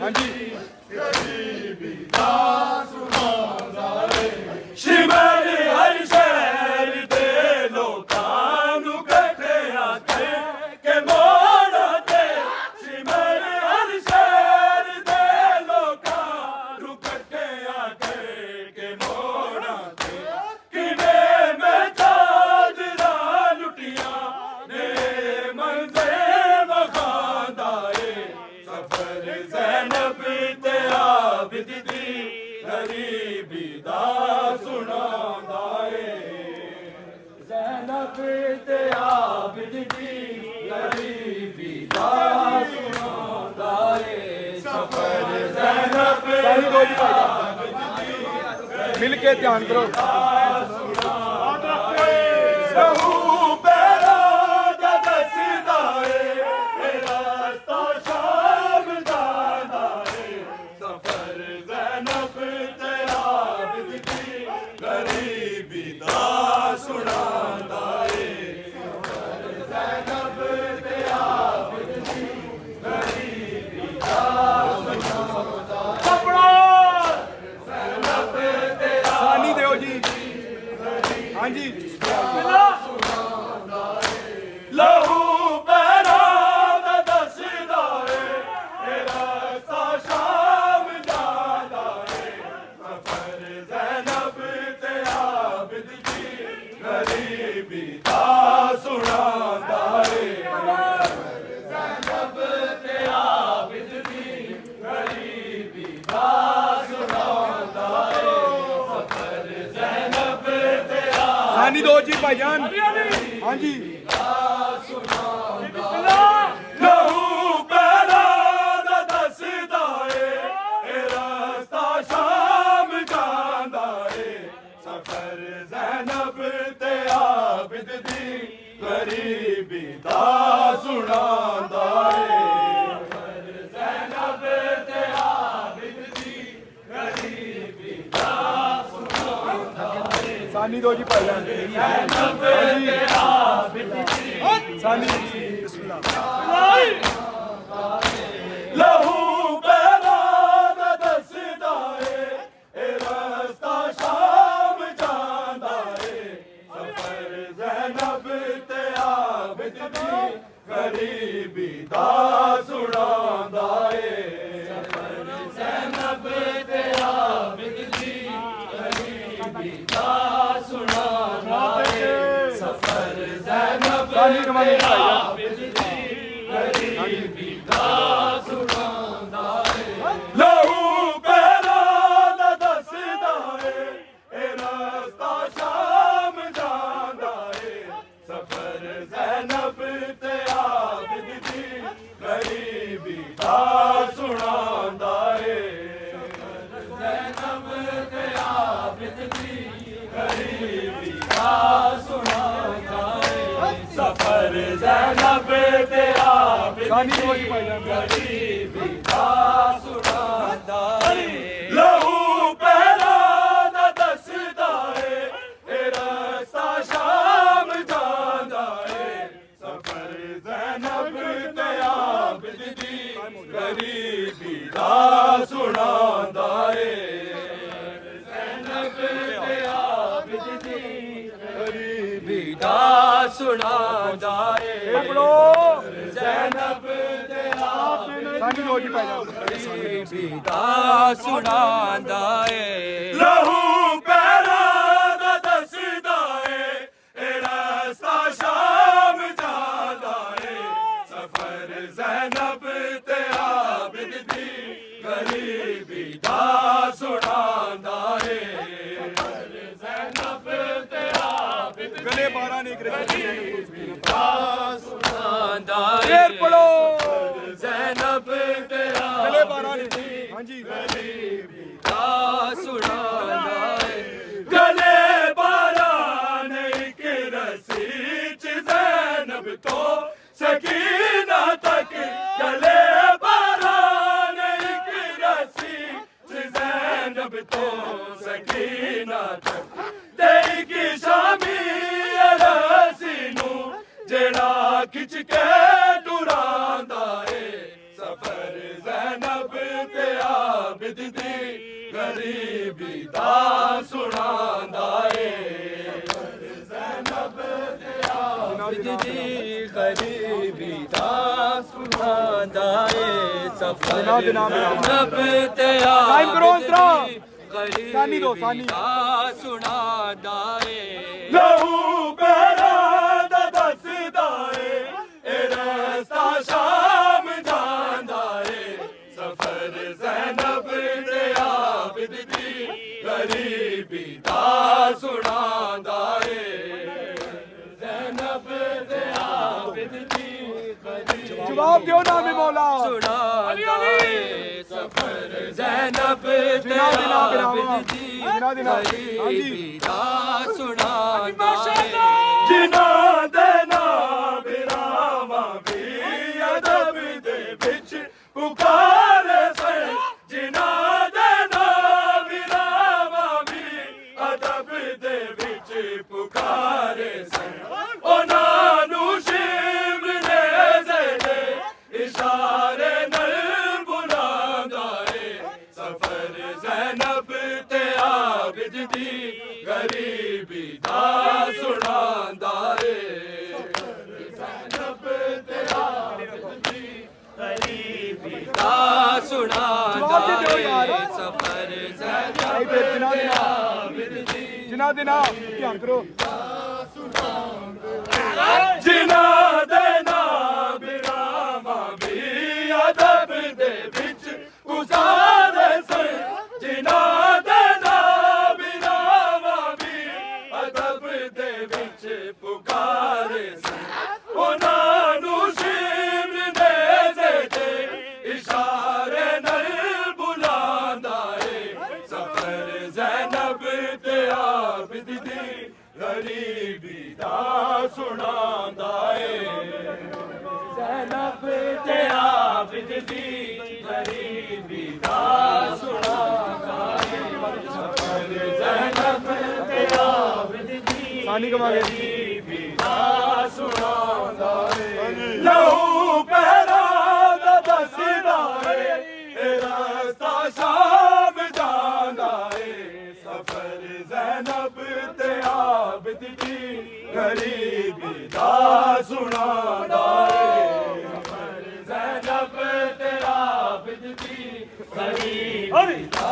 ਹਾਂਜੀ ਗਰੀਬੀ ਦਾ ਸੁਣਾਉਂਦਾ ਏ ਸ਼ਿਮਰ ਹਰ ਸ਼ਹਿਰ ਦੇ ਲੋਕਾਂ ਨੂੰ ਇਕੱਠਿਆਂ ਕਰਕੇ ਮੋੜਾਂ ਤੇ ਸ਼ਿਮਰ ਹਰ ਸ਼ਹਿਰ ਦੇ ਲੋਕਾਂ ਨੂੰ ਇਕੱਠਿਆਂ ਕਰਕੇ ਮੋੜਾਂ ਤੇ ਕਿਵੇਂ ਮੈਂ ਚਾਦਰਾਂ ਲੁੱਟੀਆਂ ਨੇ ਮੰਜ਼ੇ ਵਖਾਂਦਾ ਏ ਸਫਰ ਜ਼ੈਨਬ ਤੇ ਆਬਿਦ ਦੀ ਗਰੀਬੀ ਦਾ ਸੁਣਾਉਂਦਾ ਏ ਜ਼ੈਨਬ ਤੇ ਆਬਿਦ ਦੀ ਗਰੀਬੀ ਦਾ ਸੁਣਾਉਂਦਾ ਏ ਸਫਰ ਜ਼ੈਨਬ ਸਾਰੀ ਦੋ ਜੀ ਭਾਈ ਮਿਲ ਕੇ ਧਿਆਨ ਕਰੋ ਰਹੂ ਪੈਰਾ ਦਾ ਦੱਸਦਾ ਏ ਮੇਰਾ ਰਸਤਾ ਸ਼ਾਮ ਜਾਂਦਾ ਏ ਸਫਰ ਜ਼ੈਨਬ ਤੇ ਆਬਿਦ ਦੀ ਗਰੀਬੀ ਦਾ ਸੁਣਾਉਂਦਾ ਏ ਸਫਰ ਜ਼ੈਨਬ ਤੇ ਆਬਿਦ ਦੀ ਗਰੀਬੀ ਦਾ ਸੁਣਾਉਂਦਾ ਆਪਣਾ ਜ਼ੈਨਬ ਤੇ ਸਾਨੀ ਦਿਓ ਜੀ ਹਾਂਜੀ ਲਹੂ ਪੈਰਾ ਦਾ ਦੱਸਦਾ ਏ ਮੇਰਾ ਰਸਤਾ ਸ਼ਾਮ ਜਾਂਦਾ ਏ ਸਫਰ ਜ਼ੈਨਬ ਤੇ ਆਬਿਦ ਦੀ ਗਰੀਬੀ ਦਾ ਸੁਣਾਉਂਦਾ ਏ ਸਫਰ ਜ਼ੈਨਬ ਤੇ ਆਬਿਦ ਦੀ ਗਰੀਬੀ ਦਾ ਸੁਣਾਉਂਦਾ ਏ ਸਫਰ ਜ਼ੈਨਬ ਤੇ ਸਾਨੀ ਦੋ ਜੀ ਭਾਈਜਾਨ ਹਾਂਜੀ ਲਹੂ ਪੈਰਾ ਦਾ ਦੱਸਦਾ ਏ ਇਹ ਰਸਤਾ ਸ਼ਾਮ ਜਾਂਦਾ ਏ ਸਫਰ ਜ਼ੈਨਬ ਤੇ ਆਬਿਦ ਦੀ ਗਰੀਬੀ ਦਾ ਸੁਣਾਉਂਦਾ ਏ ਸਫਰ ਜ਼ੈਨਬ ਤੇ ਆਬਿਦ ਦੀ ਗਰੀਬੀ ਦਾ ਸੁਣਾਉਂਦਾ ਏ ਸਾਨੀ ਦੋ ਜੀ ਭਾਈਜਾਨ ਜ਼ੈਨਬ ਤੇ ਆਬਿਦ ਦੀ ਸਾਨੀ ਬਿਸਮਿਲ੍ਲਾ ਲਹੂ ਪੈਰਾ ਦਾ ਦੱਸਦਾ ਏ ਇਹ ਰਸਤਾ ਸ਼ਾਮ ਜਾਂਦਾ ਏ ਸਫਰ ਜ਼ੈਨਬ ਤੇ ਆਬਿਦ ਦੀ ਗਰੀਬੀ ਦਾ ਸੁਣਾਉਂਦਾ ਏ ਸਫਰ ਜ਼ੈਨਬ ਤੇ ਆਬਿਦ ਦੀ ਗਰੀਬੀ ਦਾ ਸੁਣਾਉਂਦਾ ਏ ਸਫਰ ਜ਼ੈਨਬ ਸਾਨੀ ਕਮਾਨੀ ਭਾਈਜਾਨ ਆਬਿਦ ਦੀ ਗਰੀਬੀ ਦਾ ਸੁਣਾਉਂਦਾ ਏ ਲਹੂ ਪੈਰਾ ਦਾ ਦੱਸਦਾ ਏ ਇਹ ਰਸਤਾ ਸ਼ਾਮ ਜਾਂਦਾ ਏ ਸਫਰ ਜ਼ੈਨਬ ਤੇ ਆਬਿਦ ਦੀ ਗਰੀਬੀ ਦਾ ਸੁਣਾਉਂਦਾ ਏ ਜ਼ੈਨਬ ਤੇ ਆਬਿਦ ਦੀ ਗਰੀਬੀ ਦਾ ਸੁਣਾਉਂਦਾ ਏ ਸਫਰ ਜ਼ੈਨਬ ਤੇ ਆਬਿਦ ਸਾਨੀ ਦੋ ਜੀ ਦੀ ਭਾਈਜਾਨ ਗਰੀਬੀ ਦਾ ਸੁਣਾਉਂਦਾ ਏ ਲਹੂ ਪੈਰਾ ਦਾ ਦੱਸਦਾ ਏ ਇਹ ਰਸਤਾ ਸ਼ਾਮ ਜਾਂਦਾ ਏ ਸਫਰ ਜ਼ੈਨਬ ਤੇ ਆਬਿਦ ਦੀ ਗਰੀਬੀ ਦਾ ਸੁਣਾਉਂਦਾ ਏ ਜ਼ੈਨਬ ਤੇ ਆਬਿਦ ਦੀ ਗਰੀਬੀ ਦਾ ਸੁਣਾਉਂਦਾ ਏ ਪੜੋ ਜ਼ੈਨਬ ਤੇ ਆਬਿਦ ਸਾਨੀ ਦੋ ਜੀ ਭਾਈਜਾਨ ਗਰੀਬੀ ਦਾ ਸੁਣਾਉਂਦਾ ਏ ਲਹੂ ਪੈਰਾ ਦਾ ਦੱਸਦਾ ਏ ਇਹ ਰਸਤਾ ਸ਼ਾਮ ਜਾਂਦਾ ਏ ਸਫਰ ਜ਼ੈਨਬ ਤੇ ਆਬਿਦ ਦੀ ਗਰੀਬੀ ਦਾ ਸੁਣਾਉਂਦਾ ਏ ਸਫਰ ਜ਼ੈਨਬ ਤੇ ਆਬਿਦ ਗਲੇ 12 ਨੇ ਗਰੀਬੀ ਦਾ ਸੁਣਾਉਂਦਾ ਏ ਫੇਰ ਪੜੋ ਜ਼ੈਨਬ ਤੇ ਗਲੇ 12 ਨੇ ਹਾਂਜੀ ਗਰੀਬੀ ਦਾ ਸੁਣਾਉਂਦਾ ਏ ਗਲੇ 12 ਨੇ ਇੱਕ ਰੱਸੀ ਚ ਜ਼ੈਨਬ ਤੋਂ ਸਕੀਨਾ ਤੱਕ ਗਲੇ 12 ਨੇ ਇੱਕ ਰੱਸੀ ਚ ਜ਼ੈਨਬ ਤੋਂ ਸਕੀਨਾ ਤੱਕ ਤੇ ਇੱਕ ਸ਼ਾਮੀ ਰੱਸੀ ਨੂੰ ਜਿਹੜਾ ਖਿੱਚ ਕੇ ਟੁਰਾਂਦਾ ਏ ਸਫਰ ਜ਼ੈਨਬ ਤੇ गरीबी दा सुनांदा है ज़ैनब ते आबिद दी गरीबी दा सुनांदा है सफर ज़ैनब ते आबिद दी गरीबी दा सुनांदा है लहू पैरा दा दसदा है ए रास्ता शाम जांदा है सफर ज़ैनब ते आबिद दी गरीबी दा सुनांदा है ज़ैनब ते आबिद दी गरीबी जवाब दो ना भी मौला सुनांदा है सफर ज़ैनब ते आबिद दी गरीबी दा सुनांदा है जिना दे नाम बिरामा भी अदब दे विच पुकारे से जिना दे नाम बिरामा भी अदब दे विच पुकारे से उन्हां नू शिव ने ज़ेदे इशारे नल बुलांदा है सफर ज़ैनब ते आबिद दी गरीबी दा सुनांदा है ज़ैनब ते आबिद दी गरीबी दा सुनांदा है सफर ज़ैनब ते आबिद दी जिना देना ध्यान करो जिना देना बिरामा भी अदब दे विच गुजारे से जिना देना बिरामा भी अदब दे विच पुकारे से उन्हां नू शिव ने ज़ेदे इशारे नल बुलांदा है सफर ज़ैनब ते आबिद दी गरीबी दा सुनांदा है ज़ैनब ते आबिद दी गरीबी दा सुनांदा है सफर ज़ैनब ते आबिद दी सानी कमा गए गरीबी दा सुनांदा है लहू पैरा दा दसदा है ए रास्ता शाम जांदा है सफर ज़ैनब ते आबिद दी गरीबी दा सुनांदा है सफर ज़ैनब ते आबिद दी गरीबी दा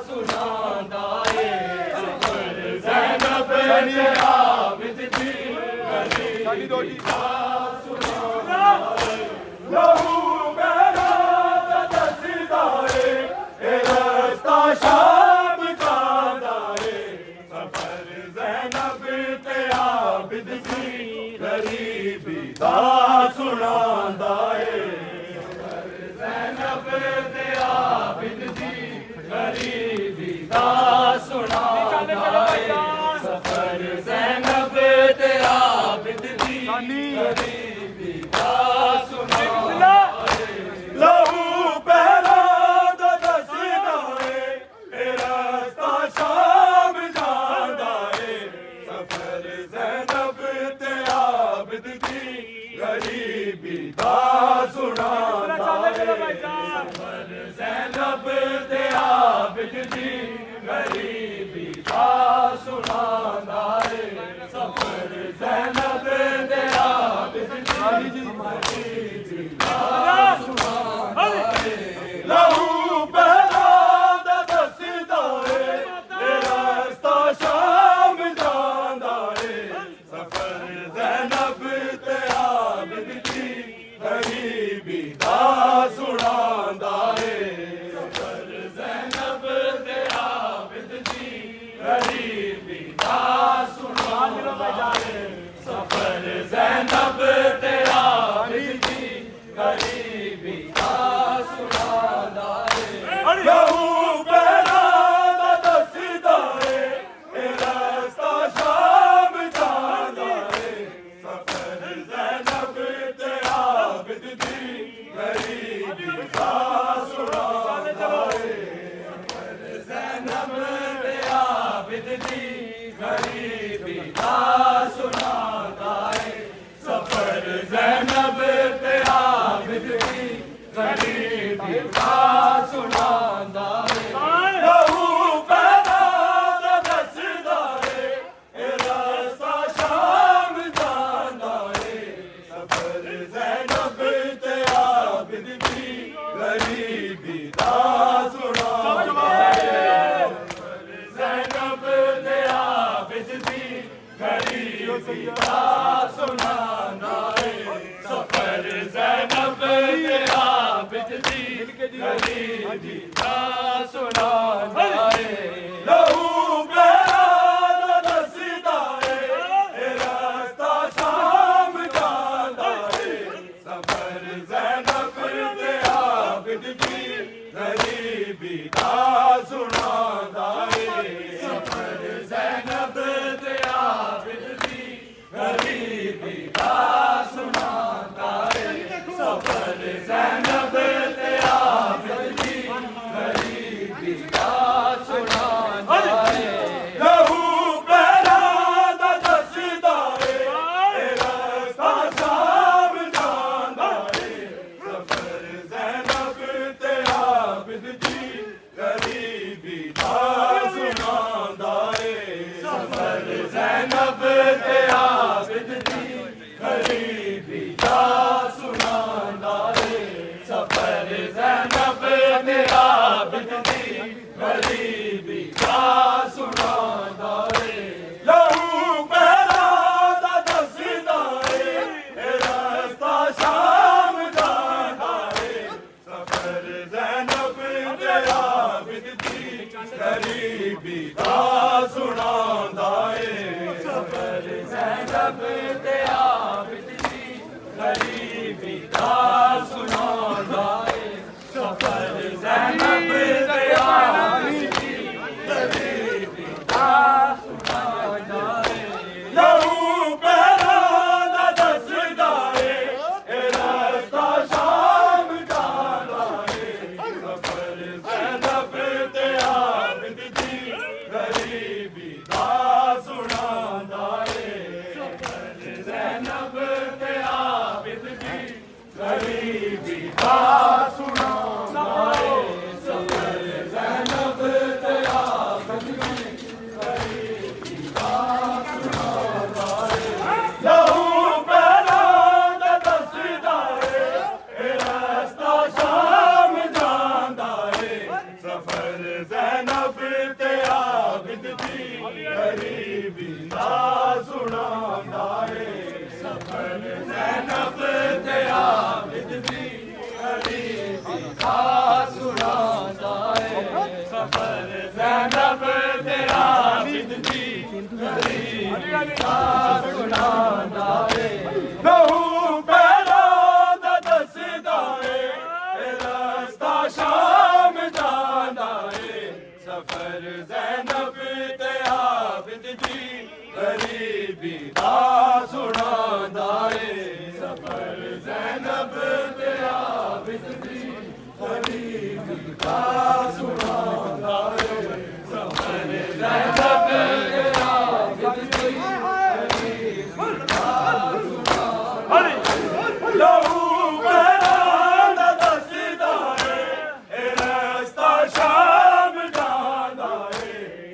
सुनांदा है सफर ज़ैनब ते आबिद दी सानी दो जी लहू मेरा दसदा है ए रास्ता शाम जांदा है सफर ज़ैनब ते आबिद दी गरीबी दा सुनांदा है सफर ज़ैनब ते आबिद दी गरीबी दा सुनांदा है सफर ज़ैनब ते आबिद दी गरीबी दा सुनांदा है लहू पैरा दा दसदा है ए रास्ता शाम जांदा है सफर ज़ैनब ते आबिद दी गरीबी दा सुनांदा है सफर ज़ैनब ते आबिद दी गरीबी दा सुनांदा है सफर ज़ैनब ते आबिद दी गरीबी दा सुनांदा है लहू पैरा दा दसदा है ए रास्ता शाम जांदा है सफर ज़ैनब ते आबिद दी गरीबी दा सुनांदा है सफर ज़ैनब ते आबिद दी गरीबी दा सुनांदा है सफर ज़ैनब ते आबिद दी गरीबी दा सुनांदा है लहू पैरा दा दसदा है ए रास्ता शाम जांदा है सफर ज़ैनब ते आबिद दी गरीबी दा सुनांदा है सफर ज़ैनब ते आबिद दी गरीबी दा सुनांदा है सफर ज़ैनब ते आबिद दी गरीबी दा सुनांदा है लहू आबिद दी गरीबी दा सुनांदा ज़ैनब दे आबिद दी गरीबी दा सुनांदा सफर ज़ैनब दे आबिद दी गरीबी दा सुनांदा लहू बहरा दा दसदा रास्ता शाम जांदा सफर ज़ैनब दे आबिद दी गरीबी दा सुनांदा सफर ज़ैनब दे आबिद दी गरीबी दा सुनांदा सफर ज़ैनब दे आबिद दी गरीबी दा सुनांदा लहू बहरा दा दसदा रास्ता शाम जांदा सफर ज़ैनब दे आबिद दी गरीबी दा सुनांदा सफर ज़ैनब दे आबिद दी गरीबी दा सुनांदा सफर ज़ैनब दे आबिद दी गरीबी दा सुनांदा लहू बहरा दा दसदा रास्ता शाम जांदा सफर ज़ैनब दे आबिद दी गरीबी दा सुनांदा सफर ज़ैनब दे आबिद दी गरीबी दा सुनांदा सफर ज़ैनब दे आबिद दी गरीबी दा सुनांदा लहू बहरा दा दसदा रास्ता शाम जांदा सफर ज़ैनब दे आबिद दी गरीबी दा सुनांदा सफर ज़ैनब दे आबिद दी गरीबी दा सुनांदा सफर ज़ैनब दे आबिद दी गरीबी दा सुनांदा लहू बहरा दा दसदा रास्ता शाम जांदा सफर ज़ैनब दे आबिद दी गरीबी दा सुनांदा सफर ज़ैनब दे आबिद दी गरीबी दा सुनांदा सफर ज़ैनब दे आबिद दी गरीबी दा सुनांदा लहू बहरा दा दसदा रास्ता शाम जांदा सफर ज़ैनब दे आबिद दी गरीबी दा सुनांदा सफर ज़ैनब दे आबिद दी गरीबी दा सुनांदा सफर ज़ैनब दे आबिद दी गरीबी दा सुनांदा लहू बहरा दा दसदा रास्ता शाम जांदा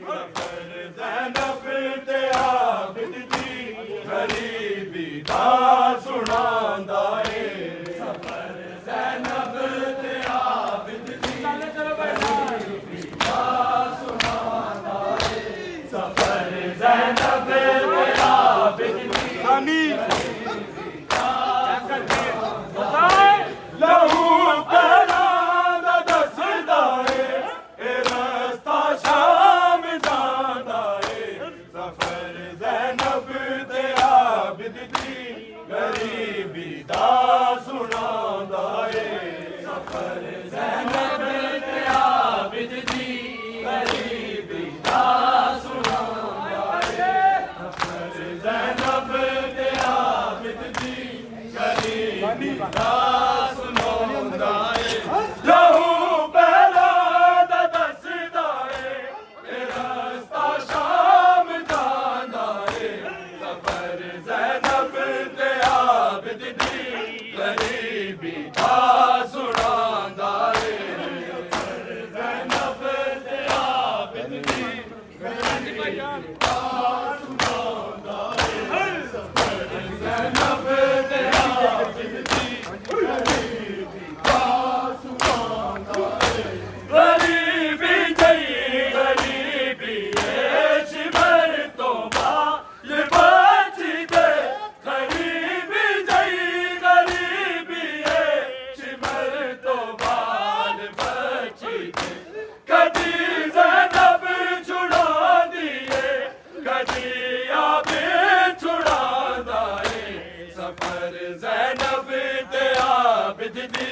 सफर ज़ैनब दे आबिद दी गरीबी दा सुनांदा सफर ज़ैनब दे आबिद दी गरीबी दा सुनांदा सफर ज़ैनब दे आबिद दी लहू बहरा दा दसदा रास्ता शाम जांदा सफर ज़ैनब दे आबिद दी गरीबी दा सुनांदा सफर ज़ैनब दे आबिद दी गरीबी दा सुनांदा सफर ज़ैनब दे आबिद दी गरीबी दा सुनांदा लहू बहरा दा दसदा रास्ता शाम जांदा सफर ज़ैनब दे आबिद दी गरीबी दा सुनांदा सफर ज़ैनब दे आबिद दी गरीबी दा सुनांदा सफर ज़ैनब दे आबिद दी गरीबी दा आबिद दी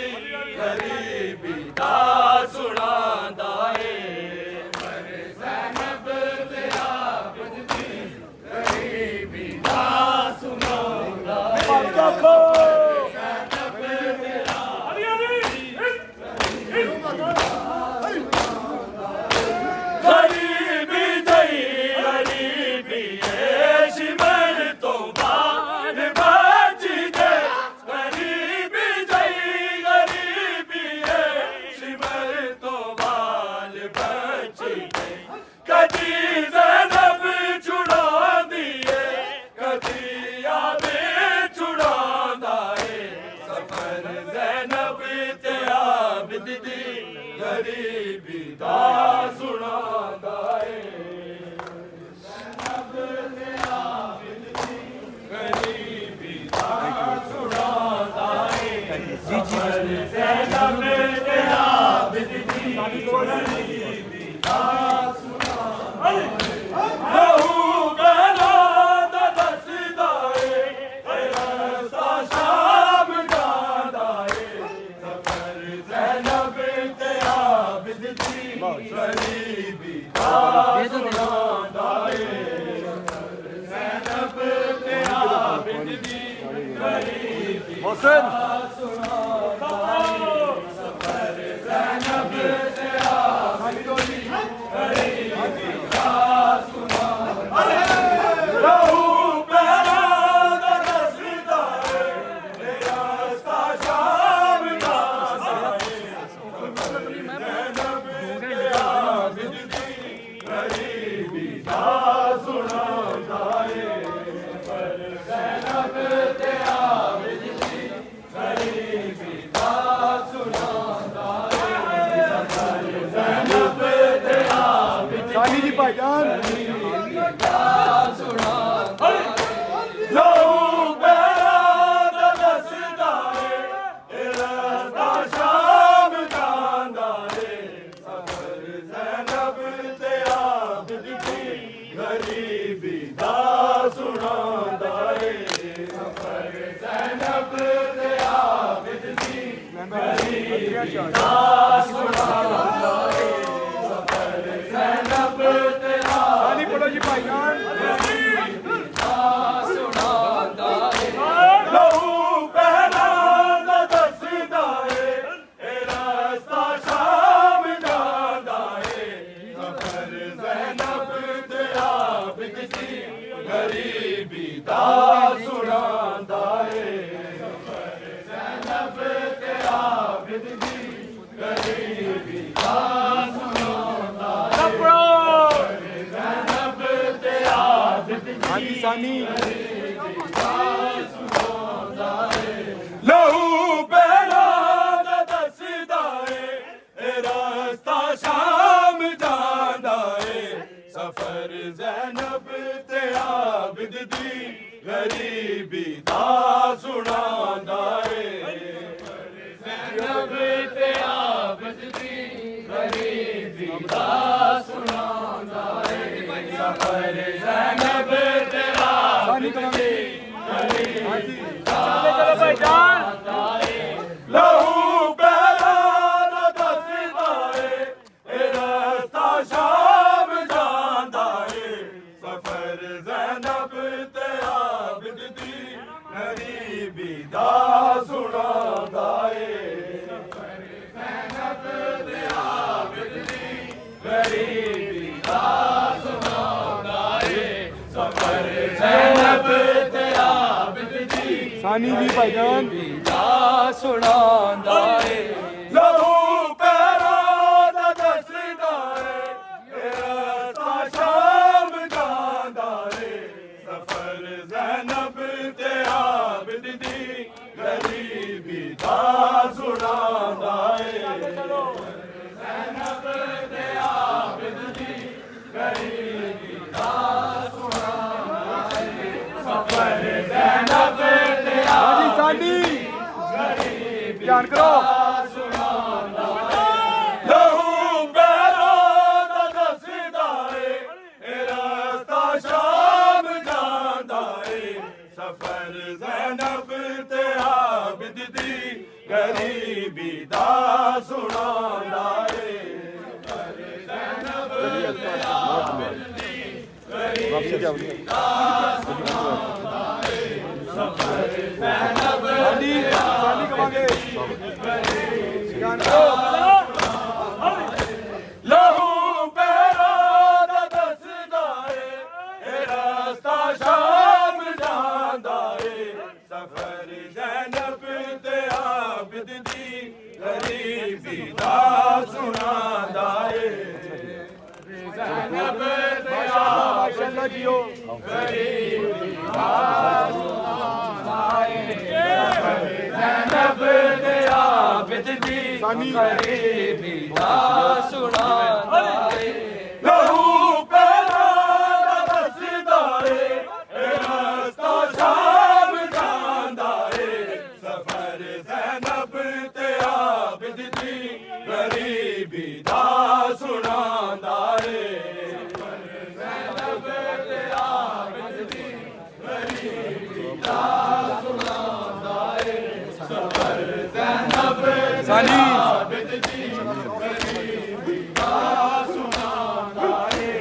गरीबी दा सुनांदा ए ज़ैनब ते आबिद दी गरीबी दा सुनांदा गरीबी दई गरीबी शिमर तो बाल बची दे गरीबी दई गरीबी शिमर तो बाल बची दे कदी ज़ैनब छुड़ा दिए कदी आबे छुड़ांदा है सफर ज़ैनब ते आबिद दी गरीबी दा सुनांदा है ज़ैनब ते आबिद दी गरीबी दा सुनांदा है सफर ज़ैनब ते आबिद दी गरीबी दा सुनांदा है लहू बला दा दसदा है रस्ता शाम जांदा है सफर ज़ैनब ते आबिद दी गरीबी दा सुनांदा है ज़ैनब ते आबिद दी गरीबी हुसैन सुनांदा है सफर ज़ैनब ते आबिद दी गरीबी दा सुनांदा है लहू बला दा दसदा है रस्ता शाम जांदा है ज़ैनब ते आबिद दी गरीबी दा सुनांदा है सफर ज़ैनब ते आबिद दी गरीबी दा सुनांदा है सफर ज़ैनब ते आबिद सानी जी भाईजान लहू बला दा दसदा है रस्ता शाम जांदा है सफर ज़ैनब ते आबिद दी गरीबी दा सुनांदा है सफर ज़ैनब ते आबिद दी गरीबी दा सुनांदा है सफर ज़ैनब ते सानी पढ़ो जी भाईजान लहू बला दा दसदा है रस्ता शाम जांदा है सफर ज़ैनब ते आबिद दी गरीबी दा सुनांदा है सफर ज़ैनब ते आबिद दी गरीबी दा सुनांदा है ज़ैनब ते आबिद दी हाँ जी सानी लहू बला दा दसदा है रस्ता शाम जांदा है सफर ज़ैनब ते आबिद दी गरीबी दा सुनांदा है ज़ैनब ते आबिद दी गरीबी दा सुनांदा है सफर ज़ैनब ते आबिद दी चलो भाईजान लहू बला दा दसदा है रस्ता शाम जांदा है सफर ज़ैनब ते आबिद दी गरीबी दा सुनांदा है सफर ज़ैनब ते आबिद दी गरीबी दा सुनांदा है सफर ज़ैनब ते आबिद दी सानी जी भाईजान दा सुनांदा है लहू बला दा दसदा है रस्ता शाम जांदा है सफर ज़ैनब ते आबिद दी गरीबी दा सुनांदा है ज़ैनब ते आबिद दी गरीबी दा सुनांदा है सफर ज़ैनब ते हाँ जी सानी ध्यान करो लहू बला दा दसदा है रस्ता शाम जांदा है सफर ज़ैनब ते आबिद दी गरीबी दा सुनांदा ए लहू पैरां दा दसदा ए रास्ता शाम जांदा ए सफर ज़ैनब ते आबिद दी गरीबी दा सुनांदा ए ज़ैनब ते आबिद दी गरीबी दा सुनांदा ए ज़ैनब ते आबिद दी गरीबी दा सुनांदा ए लहू पैरां दा दसदा ए रास्ता शाम जांदा ए सफर ज़ैनब ते आबिद दी गरीबी दा सुनांदा ए ज़ैनब ते आबिद दी गरीबी दा सुनांदा ए सफर ज़ैनब ते आबिद दी गरीबी दा सुनांदा ए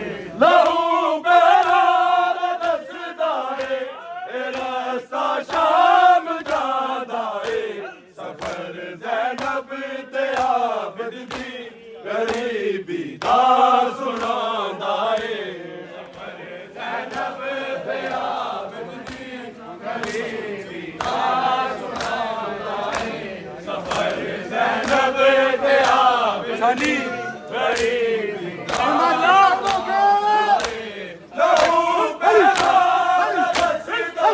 लहू पैरां दा दसदा ए रास्ता शाम जांदा ए सफर ज़ैनब ते आबिद दी गरीबी दा सुनांदा ए सफर ज़ैनब ते आबिद दी गरीबी दा सुनांदा ए सफर ज़ैनब ते आबिद दी गरीबी दा लहू पैरां दा दसदा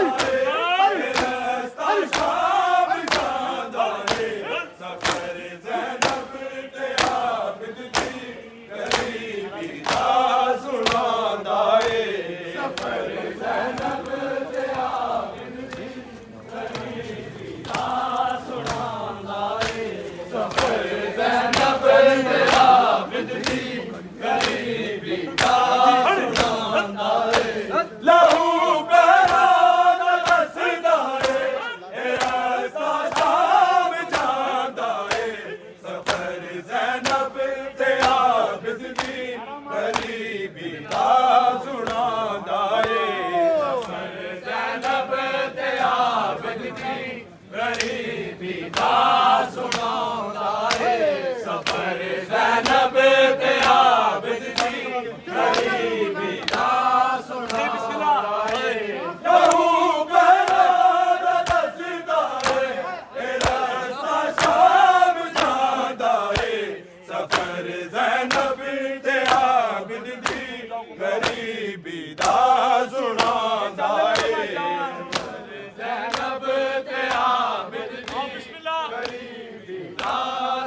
ए रास्ता शाम जांदा ए सफर ज़ैनब ते आबिद दी गरीबी दा सुनांदा ए सफर ज़ैनब ते आबिद दी गरीबी दा सुनांदा ए सफर ज़ैनब ते आबिद दी गरीबी दा सुनांदा ए लहू पैरां दा दसदा ए रास्ता शाम जांदा ए सफर ज़ैनब ते आबिद दी गरीबी दा सुनांदा ए सफर ज़ैनब ते आबिद दी गरीबी दा सुनांदा ए सफर ज़ैनब ते आबिद दी गरीबी दा सुनांदा ए लहू पैरां दा दसदा ए रास्ता शाम जांदा ए सफर ज़ैनब ते आबिद दी गरीबी दा सुनांदा ए ज़ैनब ते आबिद दी गरीबी दा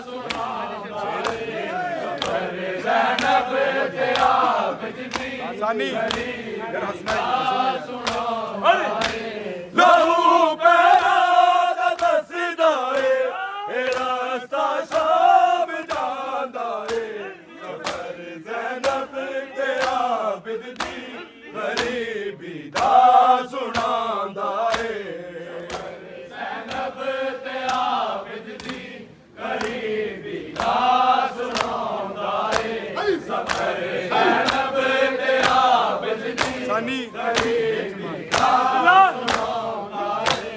सुनांदा ए सफर ज़ैनब ते आबिद दी गरीबी दा सुनांदा ए लहू पैरां दा दसदा ए रास्ता शाम जांदा ए सफर ज़ैनब ते आबिद दी गरीबी दा सुनांदा ए ज़ैनब ते आबिद दी गरीबी दा सुनांदा ए सफर ज़ैनब ते आबिद दी गरीबी दा सुनांदा ए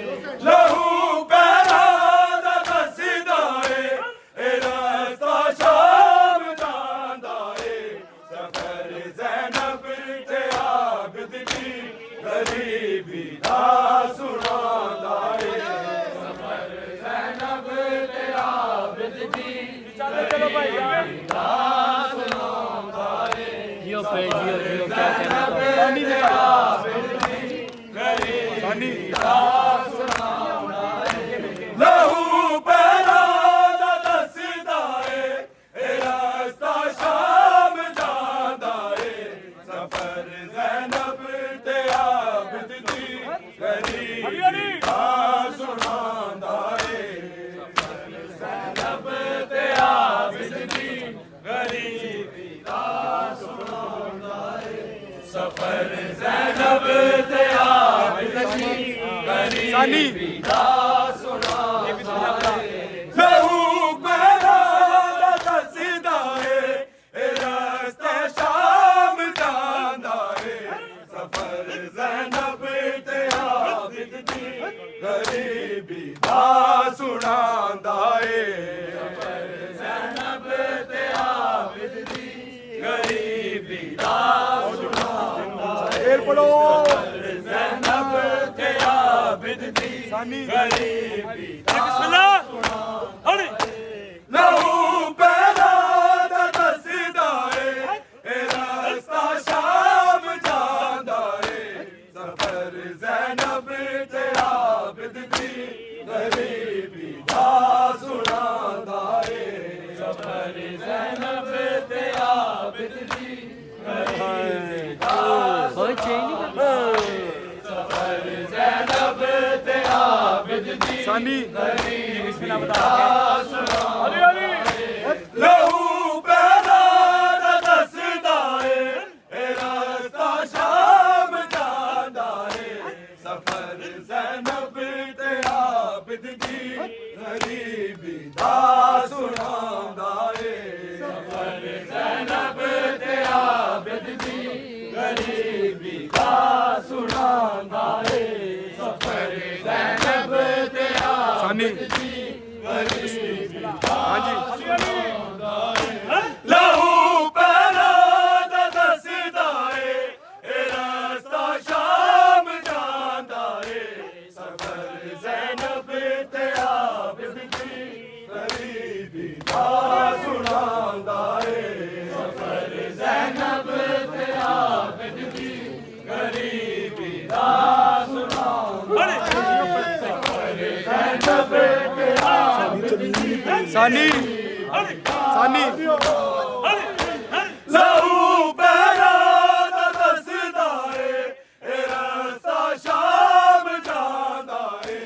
लहू पैरां दा दसदा ए रास्ता शाम जांदा ए सफर ज़ैनब ते आबिद दी गरीबी दा सुनांदा ए सफर ज़ैनब ते आबिद दी गरीबी दा सुनांदा ए जियो पे जियो जियो क्या कहना ज़ैनब ते आबिद दी गरीबी दा सुनांदा ए लहू पैरां दा दसदा ए रास्ता शाम जांदा ए सफर ज़ैनब ते आबिद दी गरीबी दा सुनांदा ए सफर ज़ैनब ते आबिद दी गरीबी दा सुनांदा ए सफर ज़ैनब ते आबिद दी गरीबी दा सुनांदा ए बोलो ज़ैनब ते आबिद दी गरीबी बिस्मिल्लाह अरे लहू पैदा दा दसदा ए रास्ता शाम जांदा ए सफर ज़ैनब ते आबिद दी गरीबी दा सुनांदा ए सफर ज़ैनब ते आबिद दी कोई चेंज सफर ज़ैनब ते आबिद दी सानी बिस्मिल्लाह बता अली अली लहू पैदा दा दसदा ए रास्ता शाम जांदा ए सफर ज़ैनब ते आबिद दी गरीबी दा सुनांदा ए सफर ज़ैनब ते आबिद दी गरीबी दा सुनांदा ए सफर ज़ैनब ते सानी हाँ जी लहू पैदा दा दसदा ए रास्ता शाम जांदा ए सफर ज़ैनब ते आबिद दी गरीबी दा सुनांदा ए सफर ज़ैनब ते आबिद दी गरीबी दा सुनांदा ए सफर ज़ैनब ते आबिद दी सानी सानी लहू पैदा दा दसदा ए रास्ता शाम जांदा ए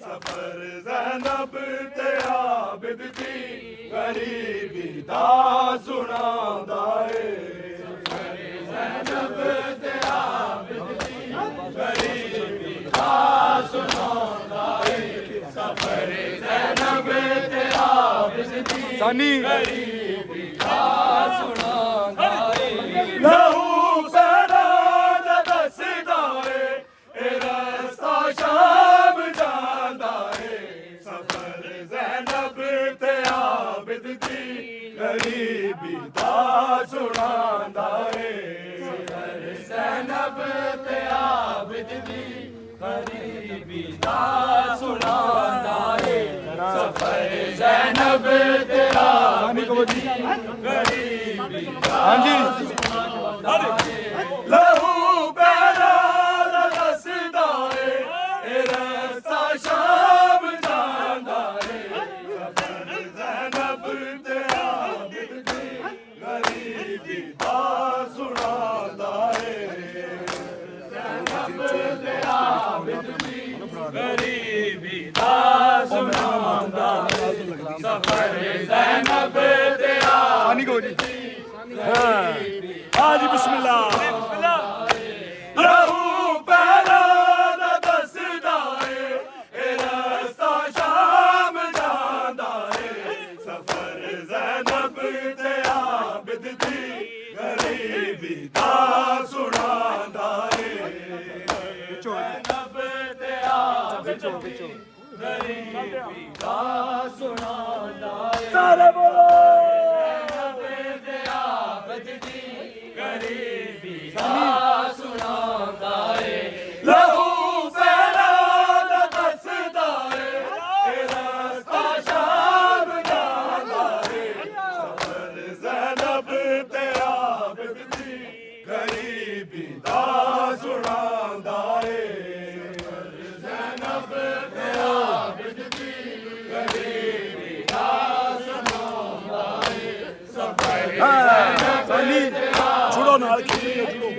सफर ज़ैनब ते आबिद दी गरीबी दा सुनांदा ए सफर ज़ैनब ते आबिद दी गरीबी दा सुनांदा ए सफर ज़ैनब ते आबिद दी सानी गरीबी दा सुनांदा ए लहू पैदा दा दसदा ए रास्ता शाम जांदा ए सफर ज़ैनब ते आबिद दी गरीबी दा सुनांदा ए सफर ज़ैनब ते आबिद दी गरीबी दा सुनांदा ए सफर ज़ैनब ते आबिद दी गरीबी हाँ जी लहू पैदा दा दसदा ए रास्ता शाम जांदा ए सफर ज़ैनब ते आबिद दी गरीबी दा सुनांदा ए ज़ैनब ते आबिद दी गरीबी दा सुनांदा ए सफर ज़ैनब ते सानी को जी हाँ जी बिस्मिल्लाह लहू पैदा दा दसदा ए रास्ता शाम जांदा ए सफर ज़ैनब ते आबिद दी गरीबी दा सुनांदा ए ज़ैनब ते आबिद दी गरीबी दा सुनांदा ए सारे बोलो गरीबी दा सुनांदा ए लहू पैदा दा दसदा ए रास्ता शाम जांदा ए सफर ज़ैनब ते आबिद दी गरीबी दा सुनांदा ए सफर ज़ैनब ते आबिद दी गरीबी दा सुनांदा ए सफर सानी जुड़ो नाल खींचो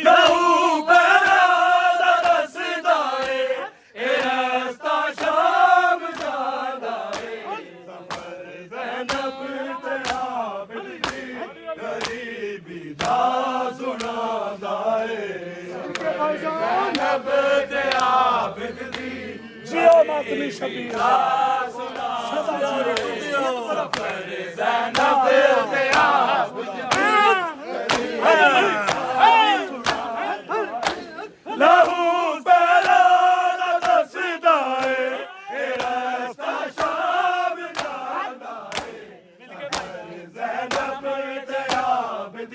लहू पैदा दा दसदा ए रास्ता शाम जांदा ए सफर ज़ैनब ते आबिद दी गरीबी दा सुनांदा ए ज़ैनब ते आबिद दी जियो मातमी शबीर सफर ज़ैनब ते आबिद लहू पैदा दा दसदा ए रास्ता शाम जांदा ए ज़ैनब ते आबिद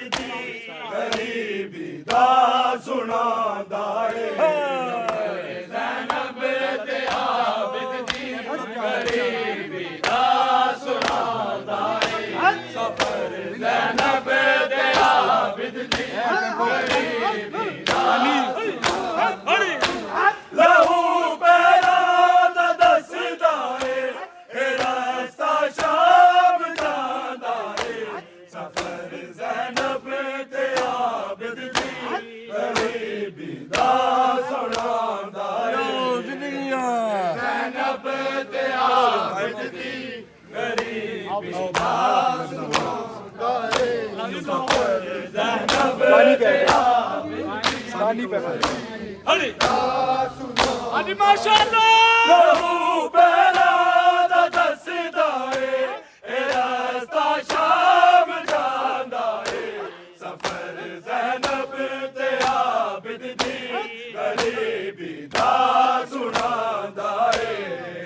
सानी पे हरी हरी माशाअल्लाह लहू पहला दा दसदा ए रास्ता शाम जांदा ए सफर ज़ैनब ते आबिद दी गरीबी दा सुनांदा ए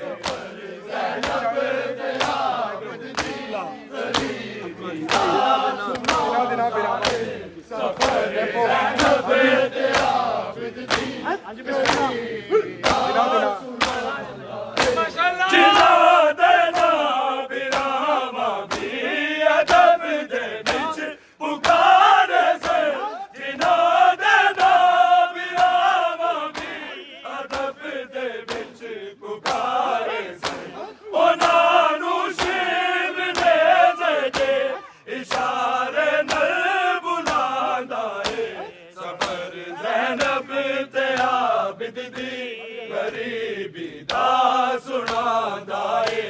सफर ज़ैनब ते आबिद दी गरीबी दा सुनांदा ए सफर ज़ैनब ते आबिद दी गरीबी दा सुनांदा ए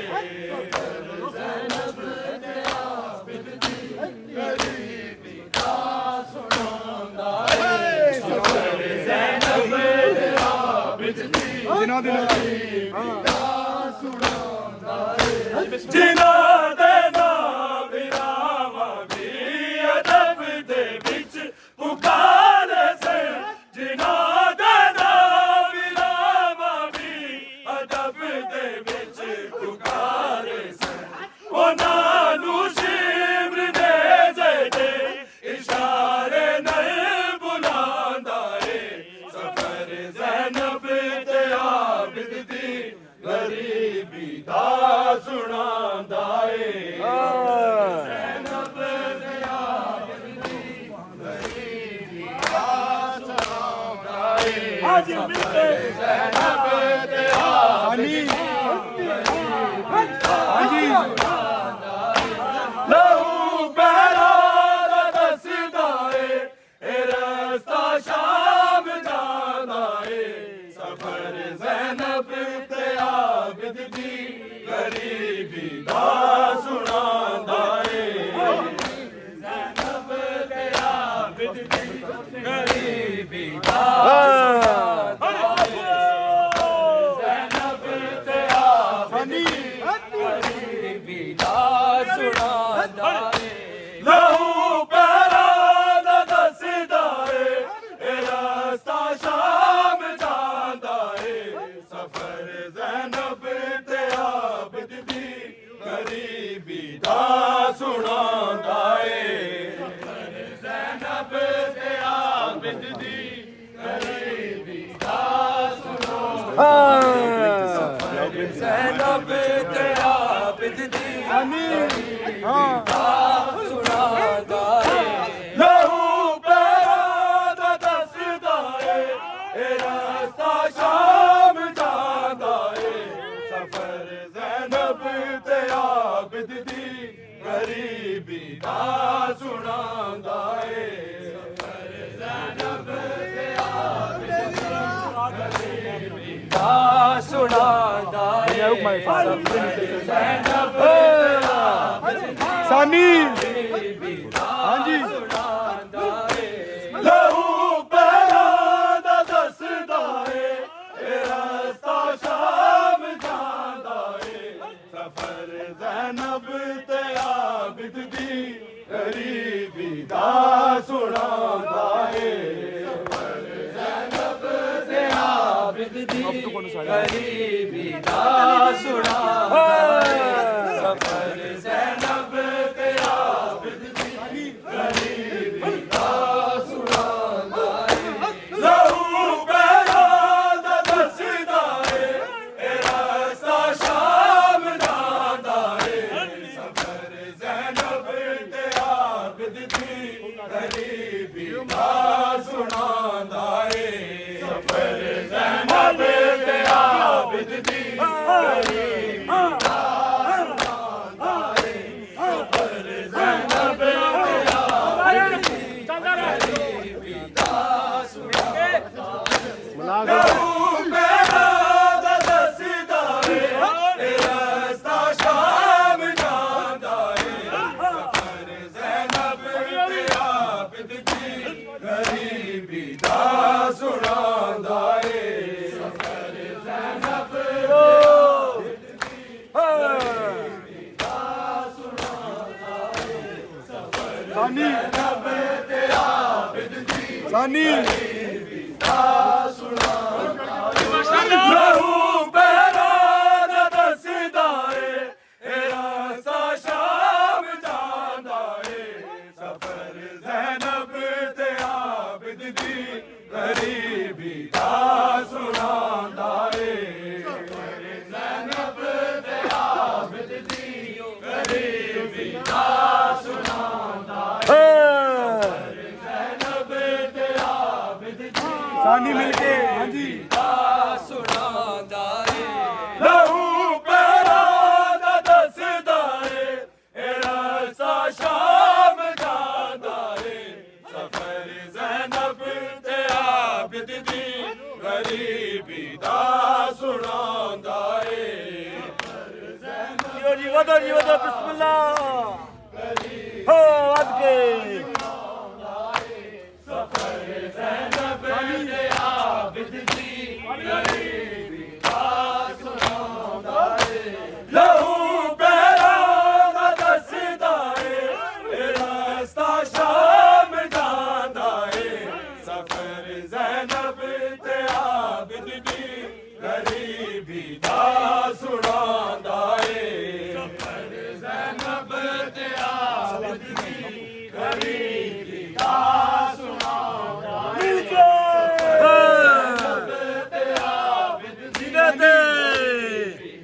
ज़ैनब ते आबिद दी गरीबी दा सुनांदा ए सफर ज़ैनब ते आबिद दी गरीबी दा सुनांदा ए जिना दे नाम रामा भी अदब दे विच पुकारे से जिना गरीबी दा सुनांदा ए ज़ैनब ते आबिद दी गरीबी दा सुनांदा ए हाजी मिलते ज़ैनब ते आबिद हाजी लहू पहला दा दसदा ए रास्ता शाम जांदा ए सफर ज़ैनब ते आबिद दी गरीबी दा सुनांदा ए ज़ैनब ते आबिद दी गरीबी दा सुनांदा ए ज़ैनब ते आबिद दी गरीबी दा सुनांदा ए लहू पहला दा दसदा ए रास्ता शाम जांदा ए सफर ज़ैनब ते आबिद दी गरीबी दा सुनांदा ए सफर ज़ैनब ते आबिद दी गरीबी दा सुनांदा ए सफर ज़ैनब ते आबिद दी गरीबी दा सुनांदा ए लहू पहला दा दसदा ए रास्ता शाम जांदा ए सफर ज़ैनब ते आबिद दी गरीबी दा सुनांदा ए सफर ज़ैनब ते आबिद दी गरीबी दा सुनांदा ए ज़ैनब ते आबिद दी सानी गरीबी दा हाजी सुनांदा ए लहू पहला दा दसदा ए रास्ता शाम जांदा ए सफर ज़ैनब ते आबिद दी गरीबी दा सुनांदा ए सफर ज़ैनब ते आबिद दी गरीबी दा सुनांदा ए सफर ज़ैनब ते आबिद दी गरीबी दा सुनांदा ए लहू पहला दा दसदा ए रास्ता शाम जांदा ए सफर ज़ैनब ते आबिद दी गरीबी दा सुनांदा ए सफर ज़ैनब ते आबिद दी गरीबी दा सुनांदा ए सफर ज़ैनब ते आबिद दी गरीबी दा सुनांदा लहू पहला दा दसदा ए रास्ता सानी सानी लहू पैरा दा दसदा ए रास्ता शाम जांदा ए सफर ज़ैनब ते आबिद दी गरीबी दा सुनांदा ए सफर ज़ैनब ते आबिद दी गरीबी दा सुनांदा ए सफर ज़ैनब ते आबिद दी सानी मिलके हाँ जी लहू पैरा दा दसदा ए रास्ता शाम जांदा ए सफर ज़ैनब ते आबिद दी गरीबी दा सुनांदा ए जी वदो बिस्मिल्लाह हो वद के ज़ैनब ते आबिद दी गरीबी दा सुनांदा ए लहू पैरा दा दसदा ए रास्ता शाम जांदा ए सफर ज़ैनब ते आबिद दी गरीबी दा सुनांदा ए सफर ज़ैनब ते आबिद दी गरीबी दा सुनांदा मिलके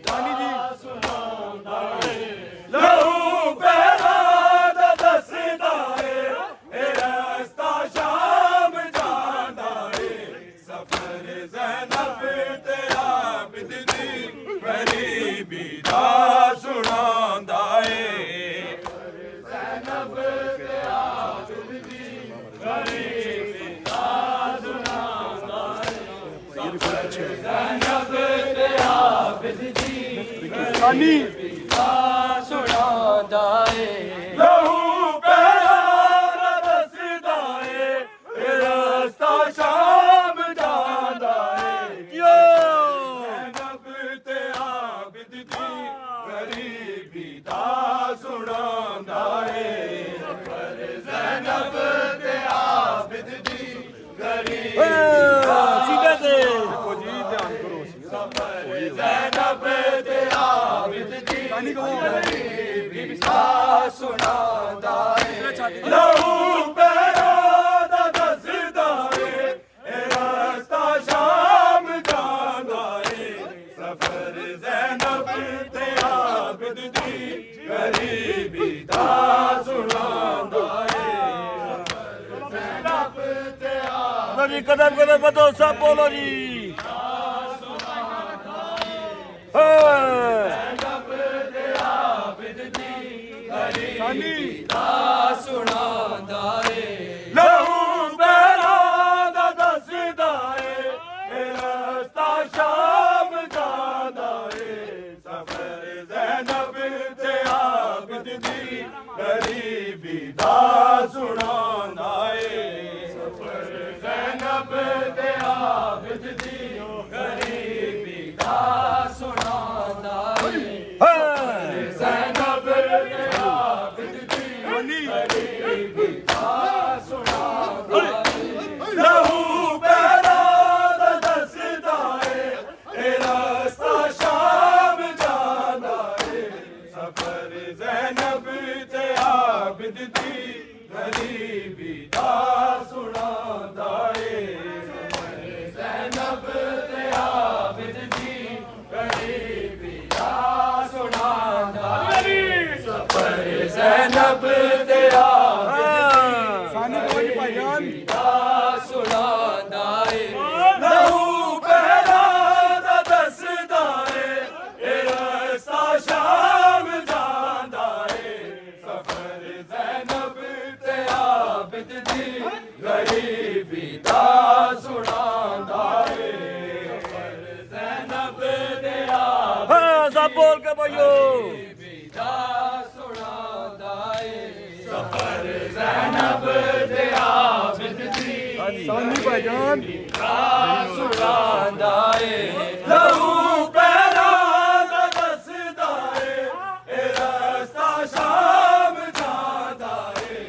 सानी जी लहू पैरा दा दसदा ए रास्ता शाम जांदा ए सफर ज़ैनब ते आबिद दी गरीबी दा सुनांदा ए ज़ैनब ते आबिद दी गरीबी दा सुनांदा ए सफर ज़ैनब ते आबिद दी सानी लहू पैरा दा दसदा ए रास्ता शाम जांदा ए ज़ैनब ते आबिद दी गरीबी दा सुनांदा ए सफर ज़ैनब ते आबिद दी गरीबी सीधे से सफर ज़ैनब ते आबिद दी सानी को गरीबी दा सुनांदा ए लहू पैरा दा दसदा ए रास्ता शाम जांदा ए सफर ज़ैनब ते आबिद दी गरीबी दा सुनांदा ए सफर ज़ैनब ते बोलो जी कदम कदम बतो सब बोलो जी सानी सुनांदा ए लहू पैरा दा दसदा ए रास्ता शाम जांदा ए सफर ज़ैनब ते आबिद दी गरीबी दा सुनांदा ए सफर ज़ैनब ते आबिद दी गरीबी दा सुनांदा ए ज़ैनब ते आबिद दी गरीबी दा सुनांदा लहू पैरा दा दसदा ए रास्ता शाम जांदा ए सफर ज़ैनब ते आबिद दी गरीबी दा सुनांदा ए सफर ज़ैनब ते आबिद दी गरीबी दा सुनांदा ए सफर ज़ैनब ते आबिद सानी को जी भाईजान सुनांदा ए लहू पैरा दा दसदा ए रास्ता शाम जांदा ए सफर ज़ैनब ते आबिद दी गरीबी दा सुनांदा ए सफर ज़ैनब ते आबिद हाँ सब बोल के भाइयों दा सुनांदा ए सफर ज़ैनब ते आबिद दी सानी भाईजान सुनांदा ए लहू पैरा दा दसदा ए रास्ता शाम जांदा ए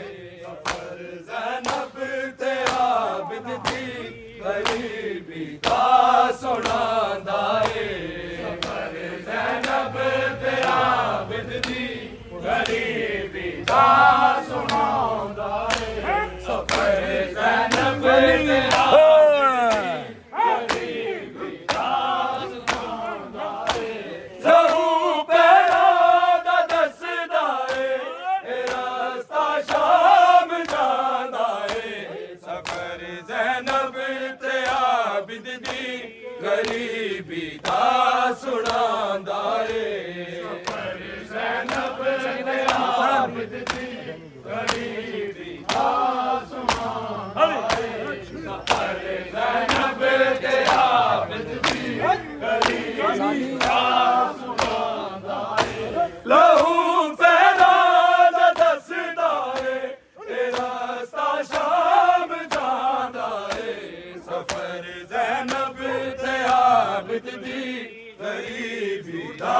गरीबी दा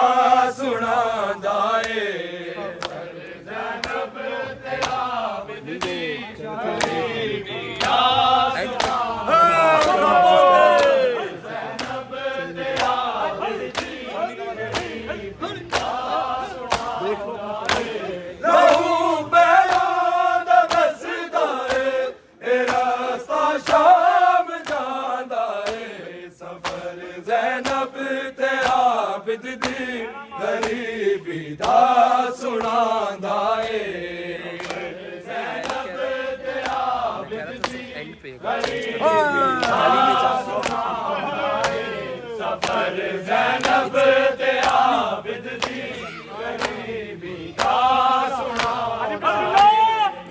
सुनांदा ए ज़ैनब ते आबिद दी गरीबी दा सुनांदा ज़ैनब ते आबिद दी गरीबी दा सुनांदा लहू पैरां दा दसदा ए रास्ता शाम जांदा ए सफर ज़ैनब ते आबिद दी गरीबी दा सुनांदा ए ज़ैनब ते आबिद दी गरीबी दा सुनांदा ए सफर ज़ैनब ते आबिद दी गरीबी दा सुनांदा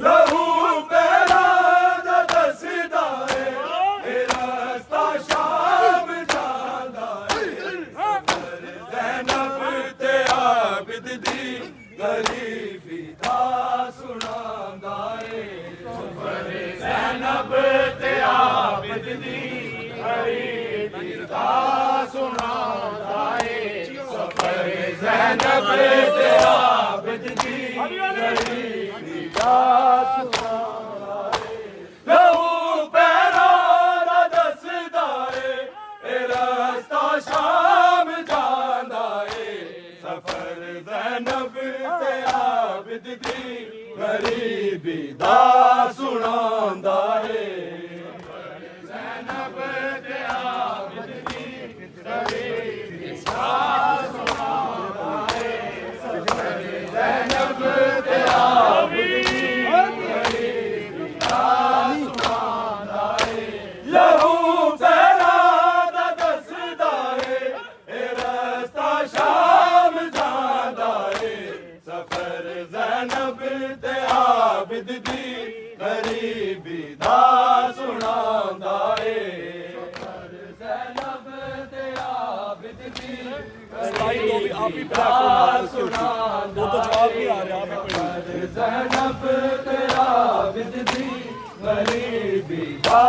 लहू पैरां दा दसदा ए रास्ता शाम जांदा ए सफर ज़ैनब ते आबिद दी गरीबी दा सुनांदा ए सफर ज़ैनब ते आबिद दी गरीबी दा सुनांदा ए सफर ज़ैनब ते आबिद दी गरीबी दा सुनांदा ए लहू पैरां दा दसदा ए रास्ता शाम जांदा ए सफर ज़ैनब ते आबिद दी गरीबी दा सुनांदा ए ज़ैनब ते आबिद दी गरीबी दा सुनांदा ए सफर ज़ैनब ते आबिद दी गरीबी दा सुनांदा ए लहू पैरां दा दसदा ए रास्ता शाम जांदा ए सफर ज़ैनब ते आबिद दी गरीबी दा सुनांदा ए सफर ज़ैनब ते आबिद दी गरीबी दा सुनांदा तो जवाब नहीं आ रहा ज़ैनब ते आबिद दी गरीबी दा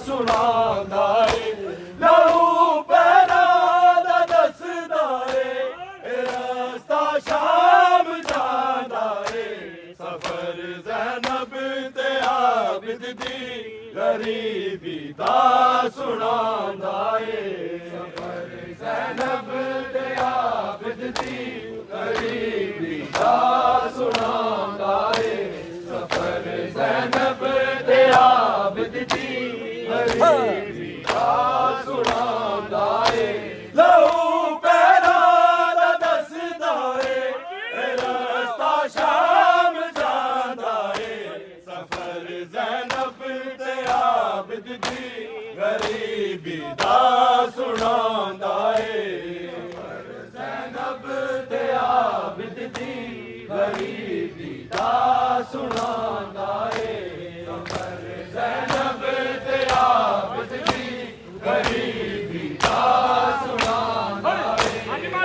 सुनांदा ए लहू पैरां दा दसदा ए रास्ता शाम जांदा ए सफर ज़ैनब ते आबिद दी गरीबी दा सुनांदा ए सफर ज़ैनब ते आबिद दी गरीबी दा सुनांदा ए सफर ज़ैनब ते आबिद दी गरीबी दा सुनांदा ए लहू पैरां दा दसदा ए रास्ता शाम जांदा ए सफर ज़ैनब ते आबिद दी गरीबी दा सुनांदा ए ज़ैनब ते आबिद दी गरीबी दा सुनांदा ए ज़ैनब ते आबिद दी गरीबी दा सुनांदा ए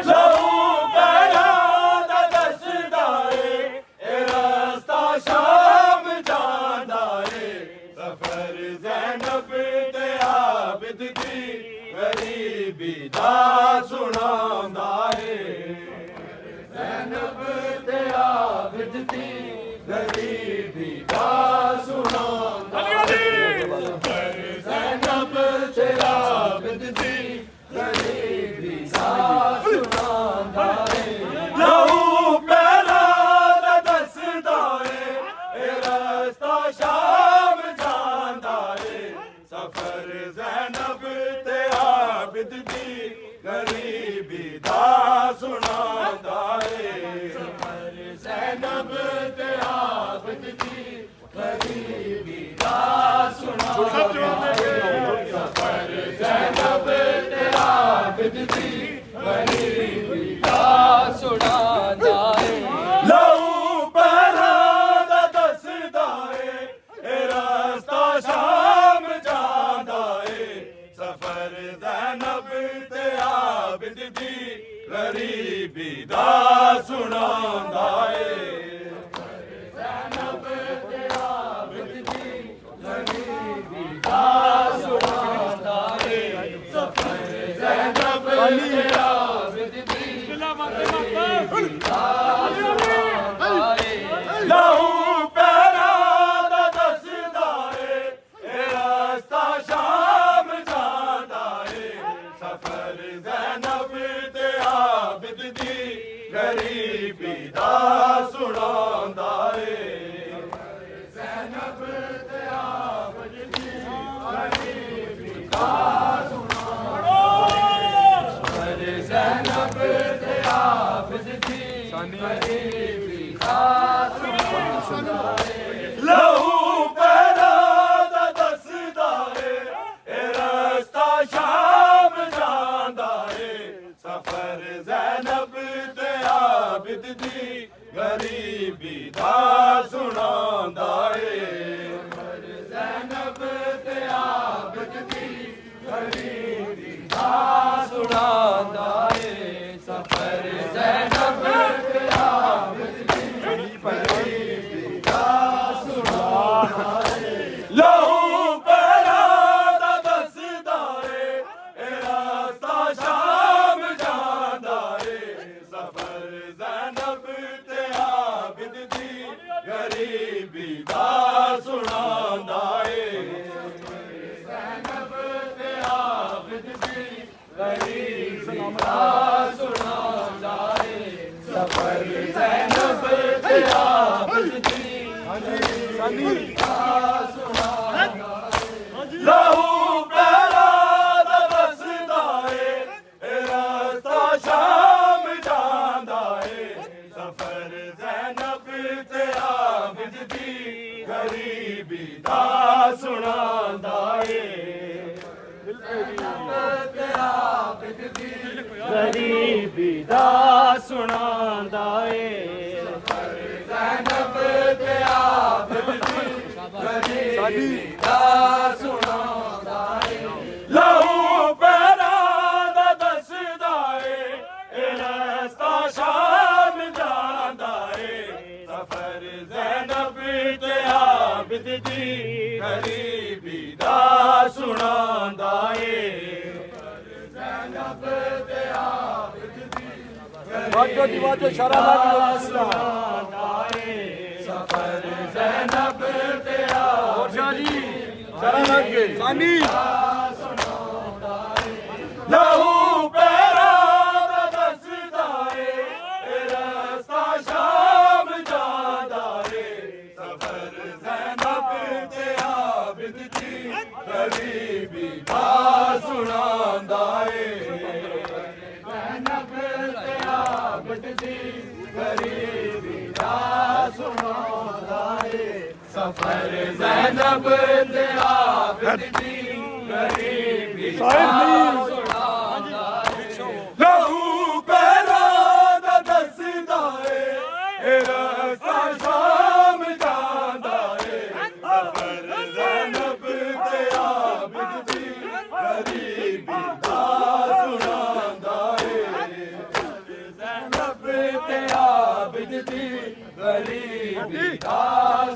लहू पैरां दा दसदा ए रास्ता शाम जांदा ए सफर ज़ैनब ते आबिद दी गरीबी दा सुनांदा ए ज़ैनब ते आबिद दी गरीबी दा सुनांदा ज़ैनब ते आबिद दी गरीबी दा सुनांदा लहू पैरां दा दसदा ए रास्ता शाम जांदा ए सफर ज़ैनब ते आबिद दी गरीबी दा सुनांदा ए सफर ज़ैनब ते आबिद दी गरीबी दा सुनांदा ए सफर ज़ैनब ते आबिद दी गरीबी दा सुनांदा ए लहू पैरां दा दसदा ए रास्ता शाम जांदा ए सफर ज़ैनब ते आबिद दी गरीबी दा सुनांदा ए ज़ैनब ते आबिद दी गरीबी दा सुनांदा ए सफर ज़ैनब ते ਗਰੀਬੀ ਦਾ ਸੁਣਾਉਂਦਾ ਏ ਜ਼ੈਨਬ ਤੇ ਆਬਦ ਦੀ ਗਰੀਬੀ ਦਾ ਸੁਣਾਉਂਦਾ ਏ ਜ਼ੈਨਬ ਤੇ ਆਬਦ ਦੀ ਗਰੀਬੀ ਦਾ ਸੁਣਾਉਂਦਾ ਏ ਲਹੂ ਪੈਰਾ ਦਾ ਦੱਸਦਾ ਏ ਇਹ ਰਸਤਾ ਸ਼ਾਮ ਜਾਂਦਾ ਏ ਸਫਰ ਜ਼ੈਨਬ ਤੇ ਆਬਦ ਦੀ ਗਰੀਬੀ ਦਾ ਸੁਣਾਉਂਦਾ ਏ ਸਫਰ ਜ਼ੈਨਬ ਤੇ ਆਬਦ ਦੀ ਗਰੀਬੀ ਦਾ ਸੁਣਾਉਂਦਾ ਏ ਸਫਰ ਜ਼ੈਨਬ ਤੇ ਆਬਦ ਦੀ ਗਰੀਬੀ ਦਾ ਸੁਣਾਉਂਦਾ ਏ ਲਹੂ ਪੈਰਾ ਦਾ ਦੱਸਦਾ ਏ ਇਹ ਰਸਤਾ ਸ਼ਾਮ ਜਾਂਦਾ ਏ ਸਫਰ ਜ਼ੈਨਬ ਤੇ ਆਬਦ ਦੀ ਗਰੀਬੀ ਦਾ ਸੁਣਾਉਂਦਾ ਏ ਜ਼ੈਨਬ ਤੇ ਆਬਦ ਦੀ ਗਰੀਬੀ ਦਾ ਸੁਣਾਉਂਦਾ ਏ ਸਫਰ ਜ਼ੈਨਬ ਤੇ ਆਬਦ ਦੀ ਗਰੀਬੀ ਦਾ ਸੁਣਾਉਂਦਾ ਏ ਲਹੂ ਪੈਰਾ ਦਾ ਦੱਸਦਾ ਏ ਇਹ ਰਸਤਾ ਸ਼ਾਮ ਜਾਂਦਾ ਏ ਸਫਰ ਜ਼ੈਨਬ ਤੇ ਆਬਦ ਦੀ ਗਰੀਬੀ ਦਾ ਸੁਣਾਉਂਦਾ ਏ ਤੇ ਆਬਦ ਦੀ ਗਰੀਬੀ ਦਾ ਸੁਣਾਉਂਦਾ ਏ ਸਫਰ ਜ਼ੈਨਬ ਤੇ ਆਬਦ ਦੀ ਗਰੀਬੀ ਦਾ ਸੁਣਾਉਂਦਾ ਏ ਲਹੂ ਪੈਰਾ ਦਾ ਦੱਸਦਾ ਏ ਇਹ ਰਸਤਾ ਸ਼ਾਮ ਜਾਂਦਾ ਏ ਸਫਰ ਜ਼ੈਨਬ ਤੇ ਆਬਦ ਦੀ ਗਰੀਬੀ ਦਾ ਸੁਣਾਉਂਦਾ ਏ ਜ਼ੈਨਬ ਤੇ ਆਬਦ ਦੀ ਵਾਜੋ ਦੀ ਵਾਜੋ ਸ਼ਰਾ ਲਾ ਸੁਣਾਉਂਦਾ ਏ ਸਫਰ ਜ਼ੈਨਬ ਤੇ ਆਬਦ ਦੀ ਸ਼ਰਾ ਲਾ ਕੇ ਸਾਨੀ ਲਹੂ ਪੈਰਾ ਦਾ ਦੱਸਦਾ ਏ ਇਹ ਰਸਤਾ ਸ਼ਾਮ ਜਾਂਦਾ ਏ ਸਫਰ ਜ਼ੈਨਬ ਤੇ ਆਬਦ ਦੀ ਗਰੀਬੀ ਦਾ ਸੁਣਾਉਂਦਾ ਏ ਜ਼ੈਨਬ ਤੇ ਆਬਦ ਦੀ ਗਰੀਬੀ ਦਾ ਸੁਣਾਉਂਦਾ ਏ ਸਫਰ ਜ਼ੈਨਬ ਤੇ ਆਬਦ ਦੀ ਗਰੀਬੀ ਦਾ ਸੁਣਾਉਂਦਾ ਏ ਲਹੂ ਪੈਰਾ ਦਾ ਦੱਸਦਾ ਏ ਇਹ ਰਸਤਾ ਸ਼ਾਮ ਜਾਂਦਾ ਏ ਸਫਰ ਜ਼ੈਨਬ ਤੇ ਆਬਦ ਦੀ ਗਰੀਬੀ ਦਾ ਸੁਣਾਉਂਦਾ ਏ ਜ਼ੈਨਬ ਤੇ ਆਬਦ ਦੀ ਗਰੀਬੀ ਦਾ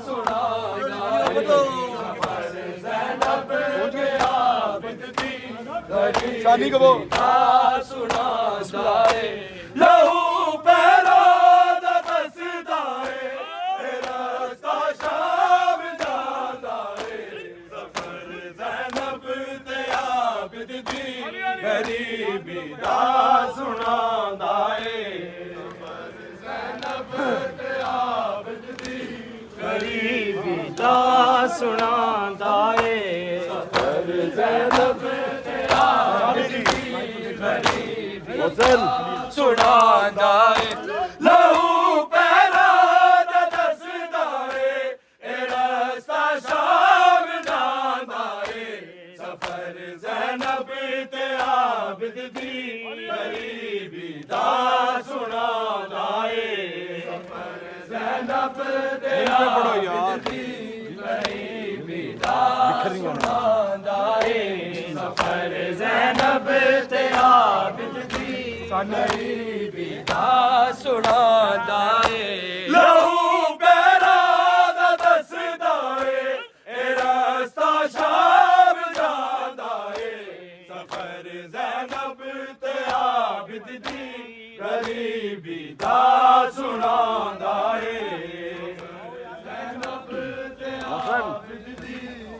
ਸੁਣਾਉਂਦਾ ਏ ਸਫਰ ਜ਼ੈਨਬ ਤੇ ਆਬਦ ਦੀ ਗਰੀਬੀ ਦਾ ਸੁਣਾਉਂਦਾ ਏ ਲਹੂ ਪੈਰਾ ਦਾ ਦੱਸਦਾ ਏ ਇਹ ਰਸਤਾ ਸ਼ਾਮ ਜਾਂਦਾ ਏ ਸਫਰ ਜ਼ੈਨਬ ਤੇ ਆਬਦ ਦੀ ਗਰੀਬੀ ਦਾ ਸੁਣਾਉਂਦਾ ਏ ਸਫਰ ਜ਼ੈਨਬ ਤੇ ਆਬਦ ਦੀ ਗਰੀਬੀ ਦਾ ਸੁਣਾਉਂਦਾ ਏ ਸਫਰ ਜ਼ੈਨਬ ਤੇ ਆਬਦ ਦੀ ਗਰੀਬੀ ਦਾ ਸੁਣਾਉਂਦਾ ਏ ਲਹੂ ਪੈਰਾ ਦਾ ਦੱਸਦਾ ਏ ਇਹ ਰਸਤਾ ਸ਼ਾਮ ਜਾਂਦਾ ਏ ਸਫਰ ਜ਼ੈਨਬ ਤੇ ਆਬਦ ਦੀ ਗਰੀਬੀ ਦਾ ਸੁਣਾਉਂਦਾ ਏ ਸਫਰ ਜ਼ੈਨਬ ਤੇ ਆਬਦ ਦੀ ਗਰੀਬੀ ਦਾ ਸੁਣਾਉਂਦਾ ਏ ਸਫਰ ਜ਼ੈਨਬ ਤੇ ਆਬਦ ਦੀ ਗਰੀਬੀ ਦਾ ਸੁਣਾਉਂਦਾ ਏ ਲਹੂ ਪੈਰਾ ਦਾ ਦੱਸਦਾ ਏ ਇਹ ਰਸਤਾ ਸ਼ਾਮ ਜਾਂਦਾ ਏ ਸਫਰ ਜ਼ੈਨਬ ਤੇ ਆਬਦ ਦੀ ਗਰੀਬੀ ਦਾ ਸੁਣਾਉਂਦਾ ਏ ਜ਼ੈਨਬ ਤੇ ਆਬਦ ਦੀ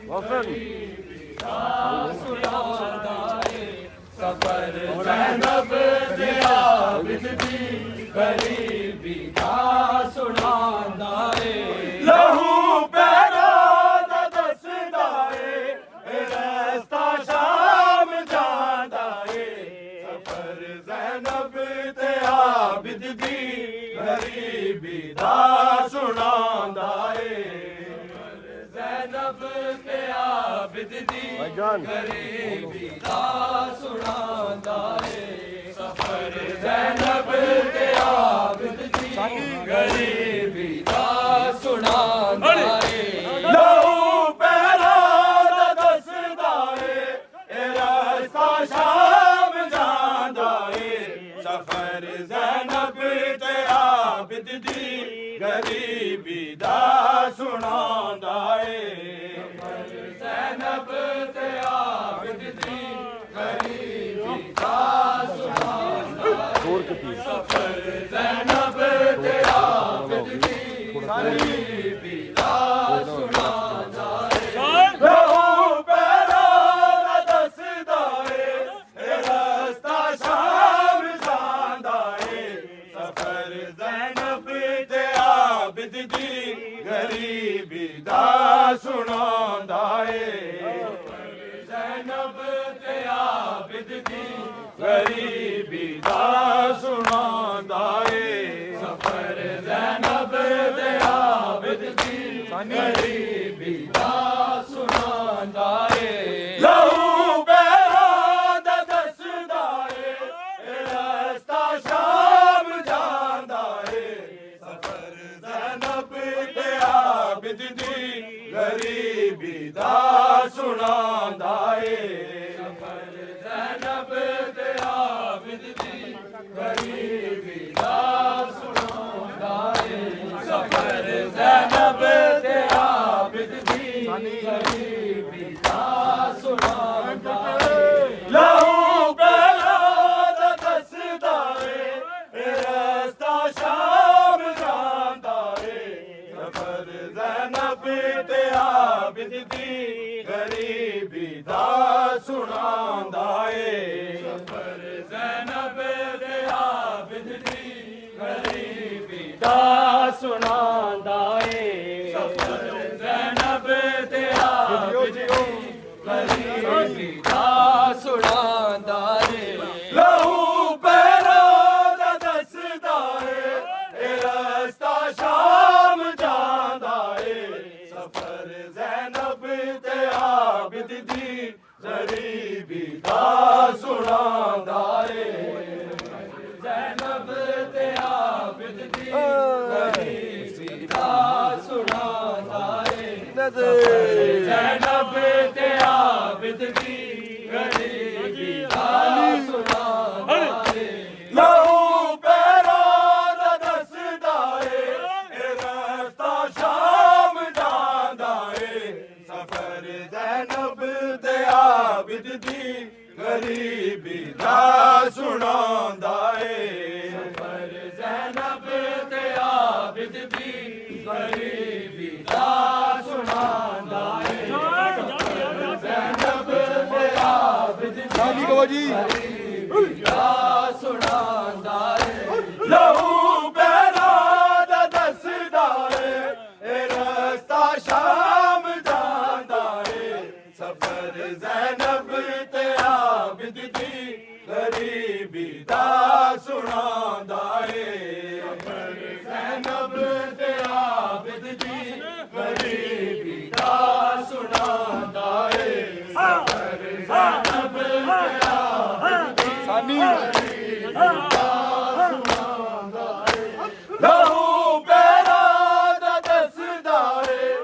ਗਰੀਬੀ ਦਾ ਸੁਣਾਉਂਦਾ ਏ ਸਫਰ ਜ਼ੈਨਬ ਤੇ ਆਬਦ ਦੀ ਗਰੀਬੀ ਦਾ ਸੁਣਾਉਂਦਾ ਏ ਲਹੂ ਪੈਰਾਂ ਦਾ ਦੱਸਦਾ ਏ ਰਸਤਾ ਸ਼ਾਮ ਜਾਂਦਾ ਏ ਸਫਰ ਜ਼ੈਨਬ ਤੇ ਆਬਿਦ ਦੀ ਗਰੀਬੀ ਦਾ ਸੁਣਾਉਂਦਾ ਏ ਜ਼ੈਨਬ ਤੇ ਆਬਿਦ ਦੀ ਗਰੀਬੀ ਦਾ ਸੁਣਾਉਂਦਾ ਏ ਸਫਰ ਜ਼ੈਨਬ ਤੇ ਆਬਿਦ ਦੀ ਗਰੀਬੀ ਦਾ ਸੁਣਾਉਂਦਾ ਏ ਲਹੂ ਪੈਰਾਂ ਦਾ ਦੱਸਦਾ ਏ ਰਸਤਾ ਸ਼ਾਮ ਜਾਂਦਾ ਏ ਸਫਰ ਜ਼ੈਨਬ ਤੇ ਆਬਿਦ ਦੀ ਗਰੀਬੀ ਦਾ ਸੁਣਾਉਂਦਾ ਏ ਜ਼ੈਨਬ ਤੇ ਆਬਿਦ ਦੀ ਗਰੀਬੀ ਦਾ ਸੁਣਾਉਂਦਾ ਏ ਸਫਰ ਜ਼ੈਨਬ ਤੇ ਆਬਿਦ ਦੀ ਗਰੀਬੀ ਦਾ ਸੁਣਾਉਂਦਾ ਏ ਲਹੂ ਪੈਰਾਂ ਦਾ ਦੱਸਦਾ ਏ ਰਸਤਾ ਸ਼ਾਮ ਜਾਂਦਾ ਏ ਸਫਰ ਜ਼ੈਨਬ ਤੇ ਆਬਿਦ ਦੀ ਗਰੀਬੀ ਦਾ ਸੁਣਾਉਂਦਾ ਏ ਜ਼ੈਨਬ ਤੇ ਆਬਿਦ ਦੀ ਗਰੀਬੀ ਦਾ ਸੁਣਾਉਂਦਾ ਏ ਸਫਰ ਜ਼ੈਨਬ ਤੇ ਆਬਿਦ ਦੀ ਗਰੀਬੀ ਦਾ ਸੁਣਾਉਂਦਾ ਏ ਲਹੂ ਪੈਰਾਂ ਦਾ ਦੱਸਦਾ ਏ ਰਸਤਾ ਸ਼ਾਮ ਜਾਂਦਾ ਏ ਸਫਰ ਜ਼ੈਨਬ ਤੇ ਆਬਿਦ ਦੀ ਗਰੀਬੀ ਦਾ ਸੁਣਾਉਂਦਾ ਏ ਸਫਰ ਜ਼ੈਨਬ ਤੇ ਆਬਿਦ ਦੀ ਗਰੀਬੀ ਦਾ ਸੁਣਾਉਂਦਾ ਏ ਸਫਰ ਜ਼ੈਨਬ ਤੇ ਆਬਿਦ ਦੀ ਗਰੀਬੀ ਦਾ ਸੁਣਾਉਂਦਾ ਏ ਲਹੂ ਪੈਰਾਂ ਦਾ ਦੱਸਦਾ ਏ ਰਸਤਾ ਸ਼ਾਮ ਜਾਂਦਾ ਏ ਸਫਰ ਜ਼ੈਨਬ ਤੇ ਆਬਿਦ ਦੀ ਗਰੀਬੀ ਦਾ ਸੁਣਾਉਂਦਾ ਏ ਸਫਰ ਜ਼ੈਨਬ ਤੇ ਆਬਿਦ ਦੀ ਗਰੀਬੀ ਦਾ ਸੁਣਾਉਂਦਾ ਏ ਸਫਰ ਜ਼ੈਨਬ ਤੇ ਆਬਿਦ ਦੀ ਗਰੀਬੀ ਦਾ ਸੁਣਾਉਂਦਾ ਏ ਲਹੂ ਪੈਰਾਂ ਦਾ ਦੱਸਦਾ ਏ ਰਸਤਾ ਸ਼ਾਮ ਜਾਂਦਾ ਏ ਸਫਰ ਜ਼ੈਨਬ ਤੇ ਆਬਿਦ ਦੀ ਗਰੀਬੀ ਦਾ ਸੁਣਾਉਂਦਾ ਏ ਜ਼ੈਨਬ ਤੇ ਆਬਿਦ ਦੀ ਗਰੀਬੀ ਦਾ ਸੁਣਾਉਂਦਾ ਏ ਜ਼ੈਨਬ ਤੇ ਆਬਿਦ ਦੀ ਗਰੀਬੀ ਦਾ ਸੁਣਾਉਂਦਾ ਏ ਲਹੂ ਪੈਰਾਂ ਦਾ ਦੱਸਦਾ ਏ ਰਸਤਾ ਸ਼ਾਮ ਜਾਂਦਾ ਏ ਸਫਰ ਜ਼ੈਨਬ ਤੇ ਆਬਿਦ ਦੀ ਗਰੀਬੀ ਦਾ ਸੁਣਾਉਂਦਾ ਏ ਸਫਰ ਜ਼ੈਨਬ ਤੇ ਆਬਿਦ ਦੀ ਗਰੀਬੀ ਦਾ ਸੁਣਾਉਂਦਾ ਏ ਜ਼ੈਨਬ ਤੇ ਆਬਿਦ ਦੀ ਸਾਡੀ ਕਹੋ ਜੀ ਦਾ ਸੁਣਾਉਂਦਾ ਏ ਲਹੂ ਪੈਰਾਂ ਦਾ ਦੱਸਦਾ ਏ ਰਸਤਾ ਸ਼ਾਮ ਜਾਂਦਾ ਏ ਸਫਰ ਜ਼ੈਨਬ ਤੇ ਆਬਿਦ ਦੀ ਗਰੀਬੀ ਦਾ ਸੁਣਾਉਂਦਾ ਏ ਸਫਰ ਜ਼ੈਨਬ ਤੇ ਆਬਿਦ ਦੀ ਗਰੀਬੀ ਦਾ ਸੁਣਾਉਂਦਾ ਏ ਸਫਰ ਜ਼ੈਨਬ ਤੇ ਆਬਿਦ ਦੀ ਸਾਨੀ ਲਹੂ ਪੈਰਾਂ ਦਾ ਦੱਸਦਾ ਏ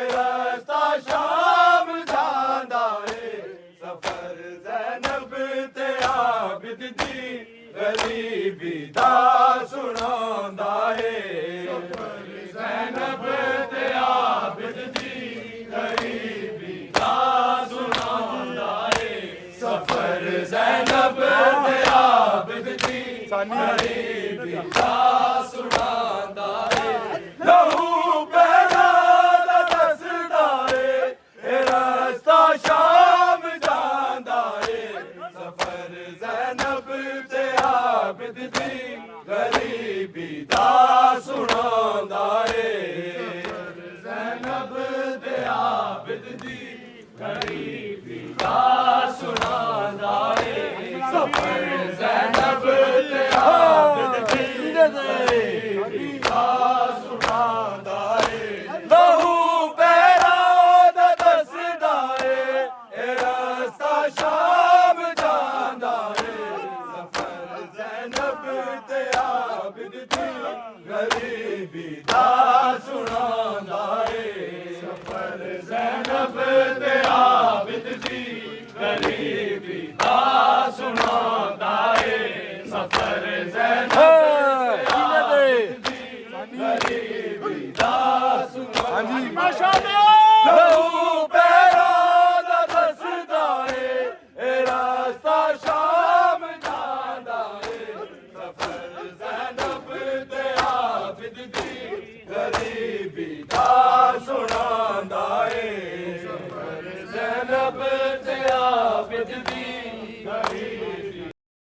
ਰਸਤਾ ਸ਼ਾਮ ਜਾਂਦਾ ਏ ਸਫਰ ਜ਼ੈਨਬ ਤੇ ਆਬਿਦ ਦੀ ਗਰੀਬੀ ਦਾ ਸੁਣਾਉਂਦਾ ਏ ਸਫਰ ਜ਼ੈਨਬ ਤੇ ਆਬਿਦ ਦੀ ਗਰੀਬੀ ਦਾ ਸੁਣਾਉਂਦਾ ਏ ਸਫਰ ਜ਼ੈਨਬ ਤੇ ਆਬਿਦ ਦੀ ਗਰੀਬੀ ਦਾ ਸੁਣਾਉਂਦਾ ਏ ਲਹੂ ਪੈਰਾਂ ਦਾ ਦੱਸਦਾ ਏ ਰਸਤਾ ਸ਼ਾਮ ਜਾਂਦਾ ਏ ਸਫਰ ਜ਼ੈਨਬ ਤੇ ਆਬਿਦ ਦੀ ਗਰੀਬੀ ਦਾ ਸੁਣਾਉਂਦਾ ਏ ਜ਼ੈਨਬ ਤੇ ਆਬਿਦ ਦੀ ਗਰੀਬੀ ਦਾ ਸੁਣਾਉਂਦਾ ਏ ਸਫਰ ਜ਼ੈਨਬ ਤੇ ਆਬਿਦ ਦੀ ਗਰੀਬੀ ਦਾ ਸੁਣਾਉਂਦਾ ਏ ਲਹੂ ਪੈਰਾਂ ਦਾ ਦੱਸਦਾ ਏ ਇਹ ਰਸਤਾ ਸ਼ਾਮ ਜਾਂਦਾ ਏ ਸਫਰ ਜ਼ੈਨਬ ਤੇ ਆਬਿਦ ਦੀ ਗਰੀਬੀ ਦਾ ਸੁਣਾਉਂਦਾ ਏ ਸਫਰ ਜ਼ੈਨਬ ਤੇ ਆਬਿਦ ਦੀ ਗਰੀਬੀ ਦਾ ਸੁਣਾਉਂਦਾ ਏ ਸਫਰ ਜ਼ੈਨਬ ਤੇ ਆਬਿਦ ਦੀ ਗਰੀਬੀ ਦਾ ਸੁਣਾਉਂਦਾ ਏ ਮਾਸ਼ਾਅੱਲਾ ਲਹੂ ਪੈਰਾਂ ਦਾ ਦੱਸਦਾ ਏ ਇਹ ਰਸਤਾ ਸ਼ਾਮ ਜਾਂਦਾ ਏ ਸਫਰ ਜ਼ੈਨਬ ਤੇ ਆਬਿਦ ਦੀ ਗਰੀਬੀ ਦਾ